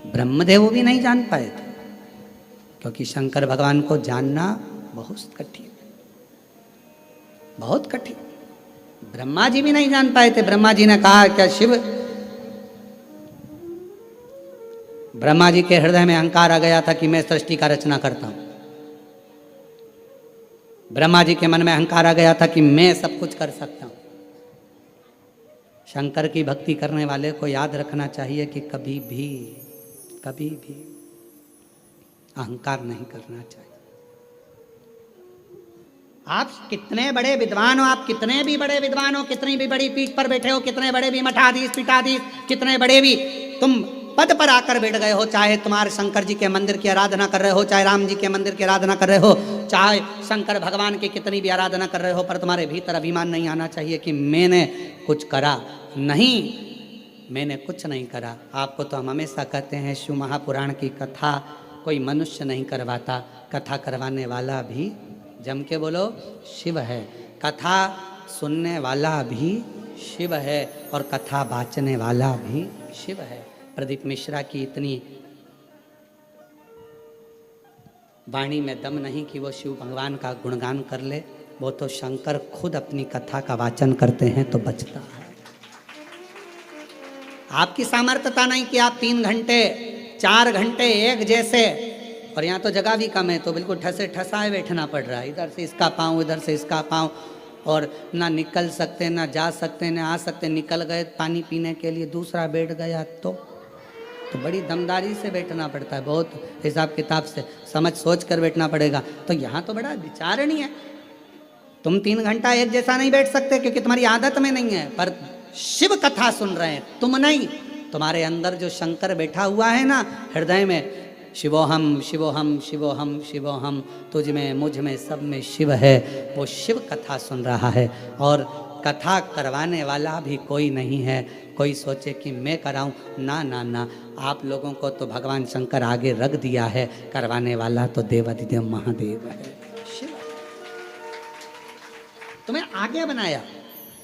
[SPEAKER 1] ब्रह्मदेव भी नहीं जान पाए थे, क्योंकि शंकर भगवान को जानना बहुत कठिन, बहुत कठिन। ब्रह्मा जी भी नहीं जान पाए थे। ब्रह्मा जी ने कहा क्या शिव, ब्रह्मा जी के हृदय में अहंकार आ गया था कि मैं सृष्टि का रचना करता हूं। ब्रह्मा जी के मन में अहंकार आ गया था कि मैं सब कुछ कर सकता हूं। शंकर की भक्ति करने वाले को याद रखना चाहिए कि कभी भी अहंकार नहीं करना चाहिए। आप कितने बड़े विद्वान हो, आप कितने भी बड़े विद्वान हो, कितनी भी बड़ी पीठ पर बैठे हो, कितने बड़े भी मठाधीश पीठाधीश, कितने बड़े भी तुम पद पर आकर बैठ गए हो, चाहे तुम्हारे शंकर जी के मंदिर की आराधना कर रहे हो, चाहे राम जी के मंदिर की आराधना कर रहे हो, चाहे शंकर भगवान की कितनी भी आराधना कर रहे हो, पर तुम्हारे भीतर अभिमान नहीं आना चाहिए कि मैंने कुछ करा। नहीं, मैंने कुछ नहीं करा। आपको तो हम हमेशा कहते हैं शिव महापुराण की कथा कोई मनुष्य नहीं करवाता, कथा करवाने वाला भी, जम के बोलो, शिव है। कथा सुनने वाला भी शिव है और कथा बाचने वाला भी शिव है। प्रदीप मिश्रा की इतनी वाणी में दम नहीं कि वो शिव भगवान का गुणगान कर ले, वो तो शंकर खुद अपनी कथा का वाचन करते हैं तो बचता है। आपकी सामर्थ्यता नहीं कि आप 3 घंटे 4 घंटे एक जैसे, और यहाँ तो जगह भी कम है तो बिल्कुल ठसे ठसाए बैठना पड़ रहा है, इधर से इसका पाँव इधर से इसका पाँव, और ना निकल सकते ना जा सकते ना आ सकते। निकल गए पानी पीने के लिए, दूसरा बैठ गया तो बड़ी दमदारी से बैठना पड़ता है, बहुत हिसाब किताब से समझ सोच कर बैठना पड़ेगा। तो यहाँ तो बड़ा विचारणीय है। तुम 3 घंटा एक जैसा नहीं बैठ सकते क्योंकि तुम्हारी आदत में नहीं है, पर शिव कथा सुन रहे हैं तुम नहीं, तुम्हारे अंदर जो शंकर बैठा हुआ है ना हृदय में, शिवोहम शिवोहम शिवोहम शिवोहम, तुझ में मुझ में सब में शिव है, वो शिव कथा सुन रहा है। और कथा करवाने वाला भी कोई नहीं है। कोई सोचे कि मैं कराऊं, ना ना ना, आप लोगों को तो भगवान शंकर आगे रख दिया है, करवाने वाला तो देवाधिदेव महादेव है, शिव। तुम्हें आगे बनाया,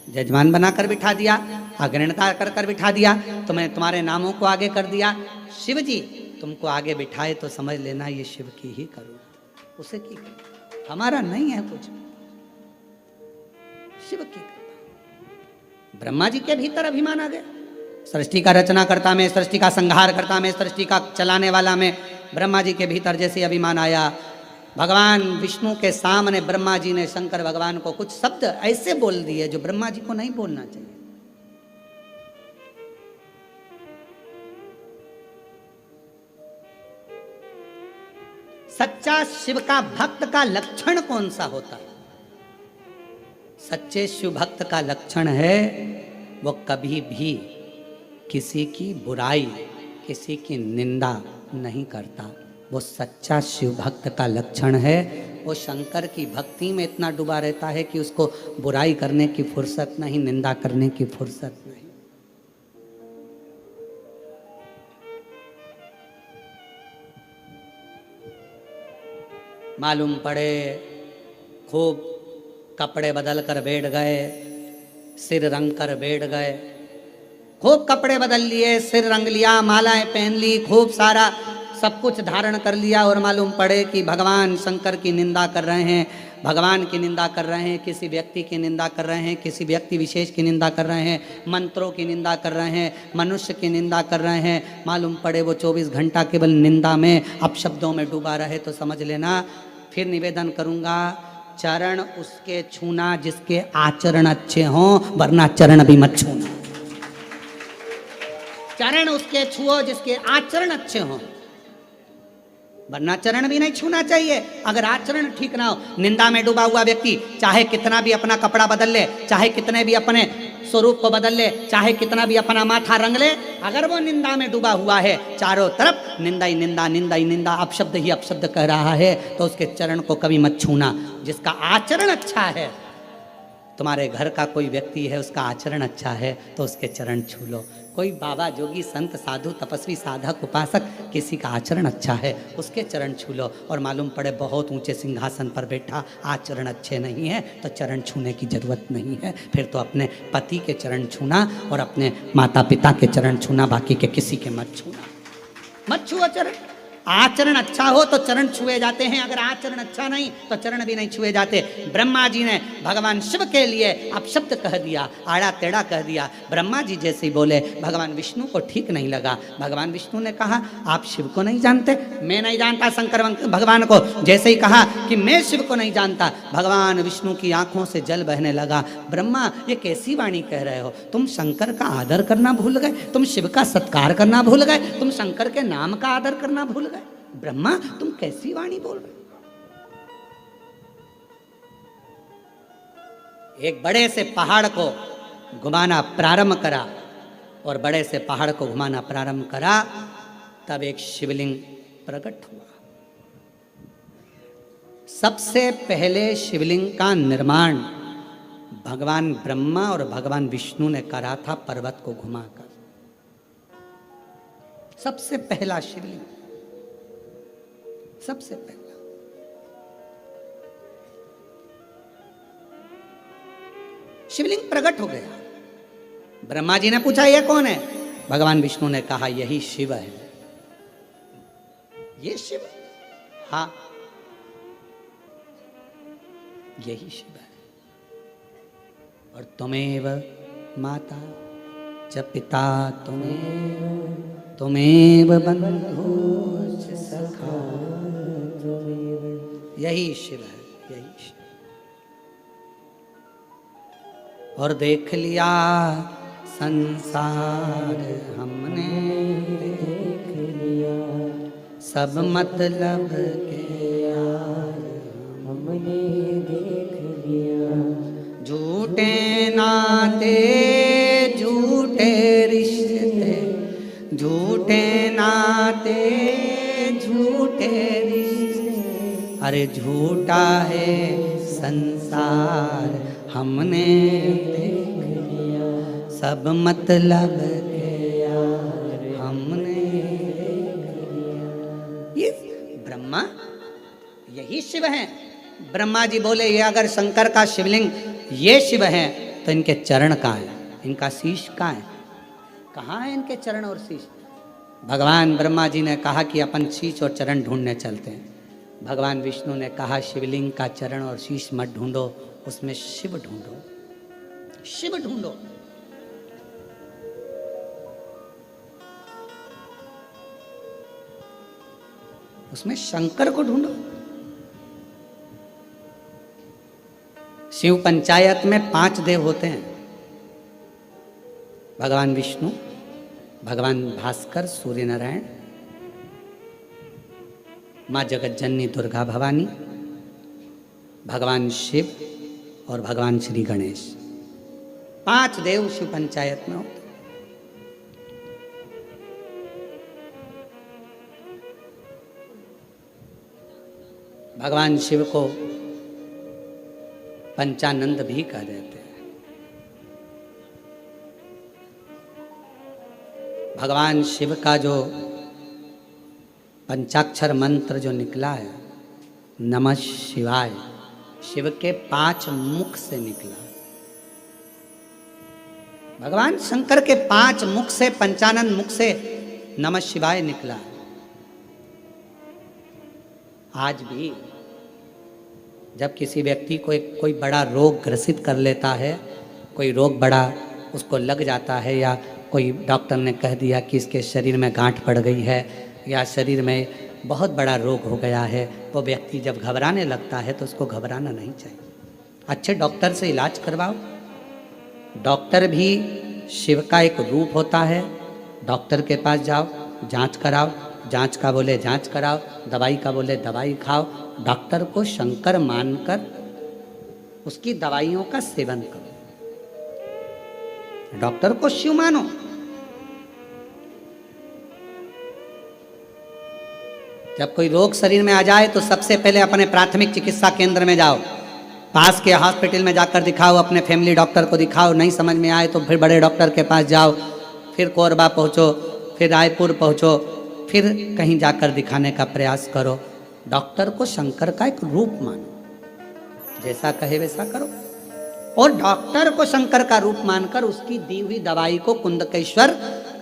[SPEAKER 1] जजमान बनाकर बिठा दिया, अग्रणता कर कर बिठा दिया, तुम्हें तुम्हारे नामों को आगे कर दिया। शिव जी तुमको आगे बिठाए तो समझ लेना ये शिव की ही करो, उसे की करो, हमारा नहीं है कुछ, शिव की कृपा। ब्रह्मा जी के भीतर अभिमान आ गया, सृष्टि का रचना करता में, सृष्टि का संहार करता में, सृष्टि का चलाने वाला में, ब्रह्मा जी के भीतर जैसे अभिमान आया। भगवान विष्णु के सामने ब्रह्मा जी ने शंकर भगवान को कुछ शब्द ऐसे बोल दिए जो ब्रह्मा जी को नहीं बोलना चाहिए। सच्चा शिव का भक्त का लक्षण कौन सा होता है? सच्चे शिव भक्त का लक्षण है वो कभी भी किसी की बुराई, किसी की निंदा नहीं करता। वो सच्चा शिव भक्त का लक्षण है। वो शंकर की भक्ति में इतना डूबा रहता है कि उसको बुराई करने की फुर्सत नहीं, निंदा करने की फुर्सत नहीं। मालूम पड़े खूब कपड़े बदल कर बैठ गए, सिर रंग कर बैठ गए, खूब कपड़े बदल लिए, सिर रंग लिया, मालाएं पहन ली, खूब सारा सब कुछ धारण कर लिया, और मालूम पड़े कि भगवान शंकर की निंदा कर रहे हैं, भगवान की निंदा कर रहे हैं, किसी व्यक्ति की निंदा कर रहे हैं, किसी व्यक्ति विशेष की निंदा कर रहे हैं, मंत्रों की निंदा कर रहे हैं, मनुष्य की निंदा कर रहे हैं, मालूम पड़े वो 24 घंटा केवल निंदा में अपशब्दों में डूबा रहे तो समझ लेना। फिर निवेदन करूंगा, चरण उसके छूना जिसके आचरण अच्छे हों, वरना चरण भी मत छूना। चरण उसके छुओ जिसके आचरण अच्छे हों, वरना चरण भी नहीं छूना चाहिए। अगर आचरण ठीक ना हो, निंदा में डूबा हुआ व्यक्ति चाहे कितना भी अपना कपड़ा बदल ले, चाहे कितने भी अपने स्वरूप को बदल ले, चाहे कितना भी अपना माथा रंग ले, अगर वो निंदा में डूबा हुआ है, चारों तरफ निंदा ही निंदा, निंदा ही निंदा, अपशब्द ही अपशब्द कह रहा है, तो उसके चरण को कभी मत छूना। जिसका आचरण अच्छा है, तुम्हारे घर का कोई व्यक्ति है उसका आचरण अच्छा है तो उसके चरण छू लो। कोई बाबा जोगी संत साधु तपस्वी साधक उपासक किसी का आचरण अच्छा है उसके चरण छू लो। और मालूम पड़े बहुत ऊंचे सिंहासन पर बैठा, आचरण अच्छे नहीं है तो चरण छूने की जरूरत नहीं है। फिर तो अपने पति के चरण छूना और अपने माता पिता के चरण छूना, बाकी के किसी के मत छूना। मत छुओ चरण। आचरण अच्छा हो तो चरण छुए जाते हैं, अगर आचरण अच्छा नहीं तो चरण भी नहीं छुए जाते। ब्रह्मा जी ने भगवान शिव के लिए अपशब्द कह दिया, आड़ा टेढ़ा कह दिया। ब्रह्मा जी जैसे ही बोले, भगवान विष्णु को ठीक नहीं लगा। भगवान विष्णु ने कहा, आप शिव को नहीं जानते? मैं नहीं जानता शंकर भगवान को। जैसे ही कहा कि मैं शिव को नहीं जानता, भगवान विष्णु की आंखों से जल बहने लगा। ब्रह्मा, ये कैसी वाणी कह रहे हो? तुम शंकर का आदर करना भूल गए, तुम शिव का सत्कार करना भूल गए, तुम शंकर के नाम का आदर करना भूल गए। ब्रह्मा, तुम कैसी वाणी बोल रहे? एक बड़े से पहाड़ को घुमाना प्रारंभ करा, और बड़े से पहाड़ को घुमाना प्रारंभ करा, तब एक शिवलिंग प्रकट हुआ। सबसे पहले शिवलिंग का निर्माण भगवान ब्रह्मा और भगवान विष्णु ने करा था, पर्वत को घुमाकर। सबसे पहला शिवलिंग, सबसे पहला। शिवलिंग प्रकट हो गया। ब्रह्मा जी ने पूछा, यह कौन है? भगवान विष्णु ने कहा, यही शिव है। ये शिव? हाँ, यही शिव है। और तुमेव माता च पिता तुमेव बंधुश्च सखा, यही शिव है, यही शिव। और देख लिया संसार हमने, देख लिया सब मतलब के यार हमने देख लिया। झूठे नाते झूठे रिश्ते, झूठे नाते झूठे रिश्ते, अरे झूठा है संसार हमने देख लिया, सब मतलब के यार हमने देख लिया। ये ब्रह्मा, यही शिव है। ब्रह्मा जी बोले, ये अगर शंकर का शिवलिंग ये शिव है तो इनके चरण कहाँ है, इनका शीश कहाँ है? कहाँ है इनके चरण और शीश? भगवान ब्रह्मा जी ने कहा कि अपन शीश और चरण ढूंढने चलते हैं। भगवान विष्णु ने कहा, शिवलिंग का चरण और शीश मत ढूंढो, उसमें शिव ढूंढो, शिव ढूंढो। उसमें शंकर को ढूंढो। शिव पंचायत में 5 देव होते हैं, भगवान विष्णु, भगवान भास्कर, सूर्य नारायण, माँ जगतजननी दुर्गा भवानी, भगवान शिव और भगवान श्री गणेश। 5 देव शिव पंचायत में होते। भगवान शिव को पंचानंद भी कह देते हैं। भगवान शिव का जो पंचाक्षर मंत्र जो निकला है, नमः शिवाय, शिव के 5 मुख से निकला। भगवान शंकर के 5 मुख से, पंचानंद मुख से नमः शिवाय निकला है। आज भी जब किसी व्यक्ति को एक कोई बड़ा रोग ग्रसित कर लेता है, कोई रोग बड़ा उसको लग जाता है, या कोई डॉक्टर ने कह दिया कि इसके शरीर में गांठ पड़ गई है या शरीर में बहुत बड़ा रोग हो गया है, वो व्यक्ति जब घबराने लगता है तो उसको घबराना नहीं चाहिए। अच्छे डॉक्टर से इलाज करवाओ। डॉक्टर भी शिव का एक रूप होता है। डॉक्टर के पास जाओ, जांच कराओ, जांच का बोले जांच कराओ, दवाई का बोले दवाई खाओ। डॉक्टर को शंकर मानकर उसकी दवाइयों का सेवन करो। डॉक्टर को शिव मानो। जब कोई रोग शरीर में आ जाए तो सबसे पहले अपने प्राथमिक चिकित्सा केंद्र में जाओ, पास के हॉस्पिटल में जाकर दिखाओ, अपने फैमिली डॉक्टर को दिखाओ। नहीं समझ में आए तो फिर बड़े डॉक्टर के पास जाओ, फिर कोरबा पहुँचो, फिर रायपुर पहुँचो, फिर कहीं जाकर दिखाने का प्रयास करो। डॉक्टर को शंकर का एक रूप मानो, जैसा कहे वैसा करो। और डॉक्टर को शंकर का रूप मानकर उसकी दी हुई दवाई को कुंदकेश्वर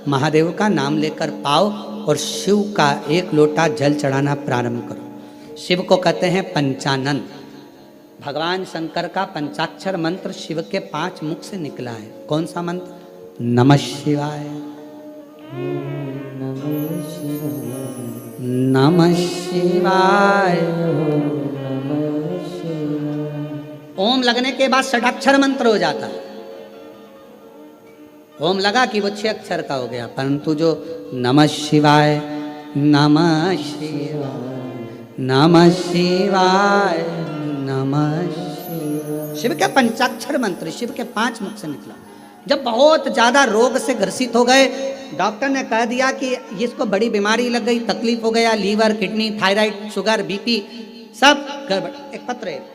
[SPEAKER 1] महादेव का नाम लेकर पाओ और शिव का एक लोटा जल चढ़ाना प्रारंभ करो। शिव को कहते हैं पंचानन। भगवान शंकर का पंचाक्षर मंत्र शिव के 5 मुख से निकला है। कौन सा मंत्र? नमः शिवाय, नमः शिवाय। ओम लगने के बाद षडाक्षर मंत्र हो जाता है। ओम लगा कि वो 6 अक्षर का हो गया, परंतु जो नमः शिवाय, नमः शिवाय, नमः शिवाय, नमः शिवाय, शिव के पंचाक्षर मंत्र शिव के 5 मुख से निकला। जब बहुत ज्यादा रोग से ग्रसित हो गए, डॉक्टर ने कह दिया कि इसको बड़ी बीमारी लग गई, तकलीफ हो गया, liver, kidney, thyroid, sugar, BP सब गड़बड़। एक पत्र है,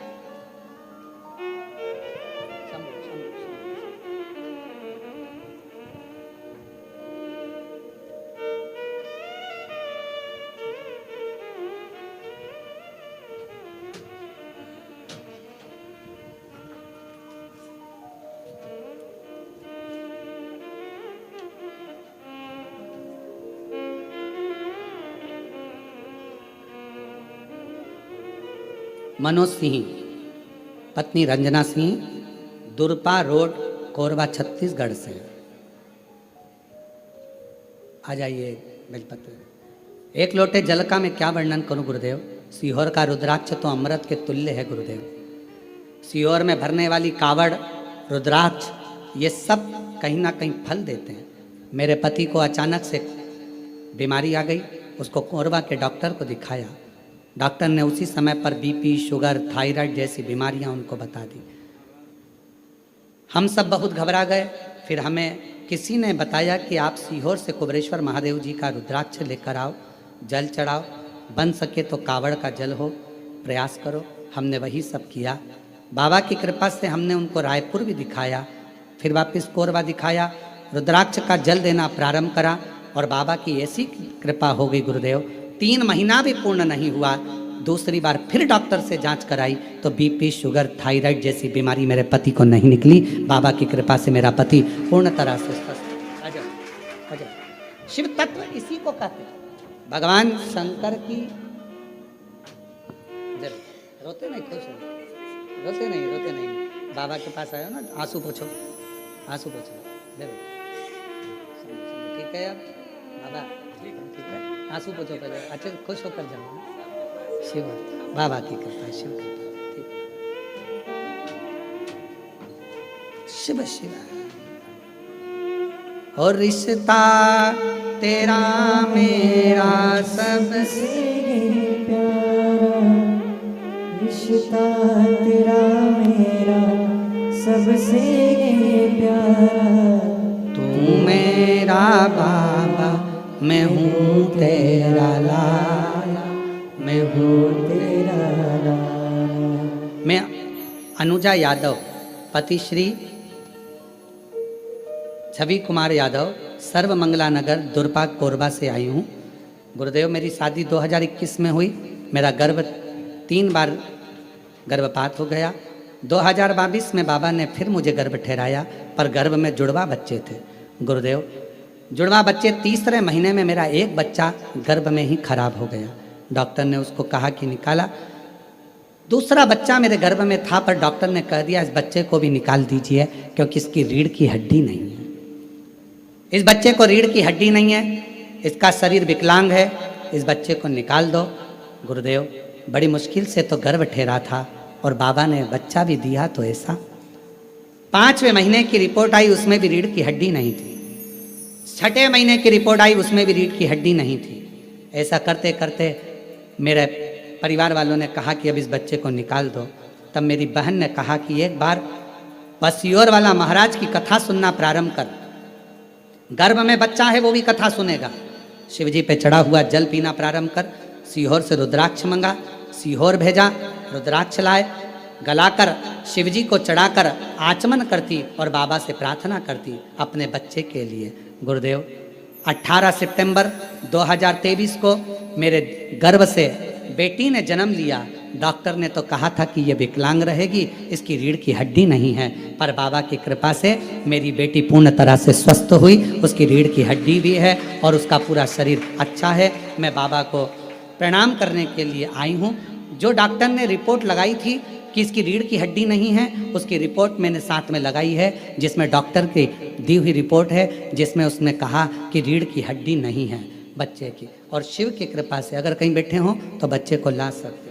[SPEAKER 1] मनोज सिंह, पत्नी रंजना सिंह, दुरपा रोड, कोरबा, छत्तीसगढ़ से। आ जाइए बेलपत्र। एक लोटे जल का मैं क्या वर्णन करूं गुरुदेव। सीहोर का रुद्राक्ष तो अमृत के तुल्य है गुरुदेव। सीहोर में भरने वाली कावड़, रुद्राक्ष, ये सब कहीं ना कहीं फल देते हैं। मेरे पति को अचानक से बीमारी आ गई, उसको कोरबा के डॉक्टर को दिखाया। डॉक्टर ने उसी समय पर बीपी, शुगर, थायराइड जैसी बीमारियां उनको बता दी। हम सब बहुत घबरा गए। फिर हमें किसी ने बताया कि आप सीहोर से कुबरेश्वर महादेव जी का रुद्राक्ष लेकर आओ, जल चढ़ाओ, बन सके तो कावड़ का जल हो, प्रयास करो। हमने वही सब किया। बाबा की कृपा से हमने उनको रायपुर भी दिखाया, फिर वापस कोरबा दिखाया, रुद्राक्ष का जल देना प्रारंभ करा और बाबा की ऐसी कृपा हो गई गुरुदेव, 3 महीना भी पूर्ण नहीं हुआ, दूसरी बार फिर डॉक्टर से जांच कराई तो बीपी, शुगर, थायराइड जैसी बीमारी मेरे पति को नहीं निकली। बाबा की कृपा से मेरा पति पूर्ण तरह से स्वस्थ। अजय शिव तत्व इसी को कहते हैं। भगवान शंकर की रोते नहीं, खुश हो, रोते नहीं। बाबा के पास आयो ना, आंसू पोछो, आंसू पोछो, ठीक है अब बाबा, ठीक है, आंसू पोछो पहले, अच्छे खुश होकर जाओ। शिव बाबा की कृपा, शिव कृपा, ठीक। शिव शिव और रिश्ता तेरा मेरा सबसे
[SPEAKER 2] प्यारा, रिश्ता तेरा मेरा सबसे प्यारा।
[SPEAKER 1] तू मेरा बाबा, मैं हूँ तेरा लाला, मैं हूँ तेरा लाला। मैं अनुजा यादव, पति श्री छवि कुमार यादव, सर्व मंगला नगर, दुरपा, कोरबा से आई हूँ। गुरुदेव, मेरी शादी 2021 में हुई। मेरा 3 बार गर्भपात हो गया। 2022 में बाबा ने फिर मुझे गर्भ ठहराया, पर गर्भ में जुड़वा बच्चे थे। गुरुदेव, जुड़वा बच्चे, तीसरे महीने में मेरा एक बच्चा गर्भ में ही खराब हो गया। डॉक्टर ने उसको कहा कि निकाला। दूसरा बच्चा मेरे गर्भ में था, पर डॉक्टर ने कह दिया इस बच्चे को भी निकाल दीजिए क्योंकि इसकी रीढ़ की हड्डी नहीं है। इस बच्चे को रीढ़ की हड्डी नहीं है, इसका शरीर विकलांग है, इस बच्चे को निकाल दो। गुरुदेव बड़ी मुश्किल से तो गर्भ ठहरा था और बाबा ने बच्चा भी दिया तो ऐसा। 5वें महीने की रिपोर्ट आई, उसमें भी रीढ़ की हड्डी नहीं थी। 6ठे महीने की रिपोर्ट आई, उसमें भी रीढ़ की हड्डी नहीं थी। ऐसा करते करते मेरे परिवार वालों ने कहा कि अब इस बच्चे को निकाल दो। तब मेरी बहन ने कहा कि एक बार बसियोर वाला महाराज की कथा सुनना प्रारंभ कर, गर्भ में बच्चा है वो भी कथा सुनेगा। शिवजी पे चढ़ा हुआ जल पीना प्रारंभ कर। सीहोर से रुद्राक्ष मंगा, सीहोर भेजा, रुद्राक्ष लाए, गलाकर शिवजी को चढ़ाकर आचमन करती और बाबा से प्रार्थना करती अपने बच्चे के लिए। गुरुदेव 18 सितंबर 2023 को मेरे गर्भ से बेटी ने जन्म लिया। डॉक्टर ने तो कहा था कि ये विकलांग रहेगी, इसकी रीढ़ की हड्डी नहीं है, पर बाबा की कृपा से मेरी बेटी पूर्ण तरह से स्वस्थ हुई। उसकी रीढ़ की हड्डी भी है और उसका पूरा शरीर अच्छा है। मैं बाबा को प्रणाम करने के लिए आई हूँ। जो डॉक्टर ने रिपोर्ट लगाई थी कि इसकी रीढ़ की हड्डी नहीं है, उसकी रिपोर्ट मैंने साथ में लगाई है, जिसमें डॉक्टर की दी हुई रिपोर्ट है, जिसमें उसने कहा कि रीढ़ की हड्डी नहीं है बच्चे की। और शिव की कृपा से अगर कहीं बैठे हों तो बच्चे को ला सकते।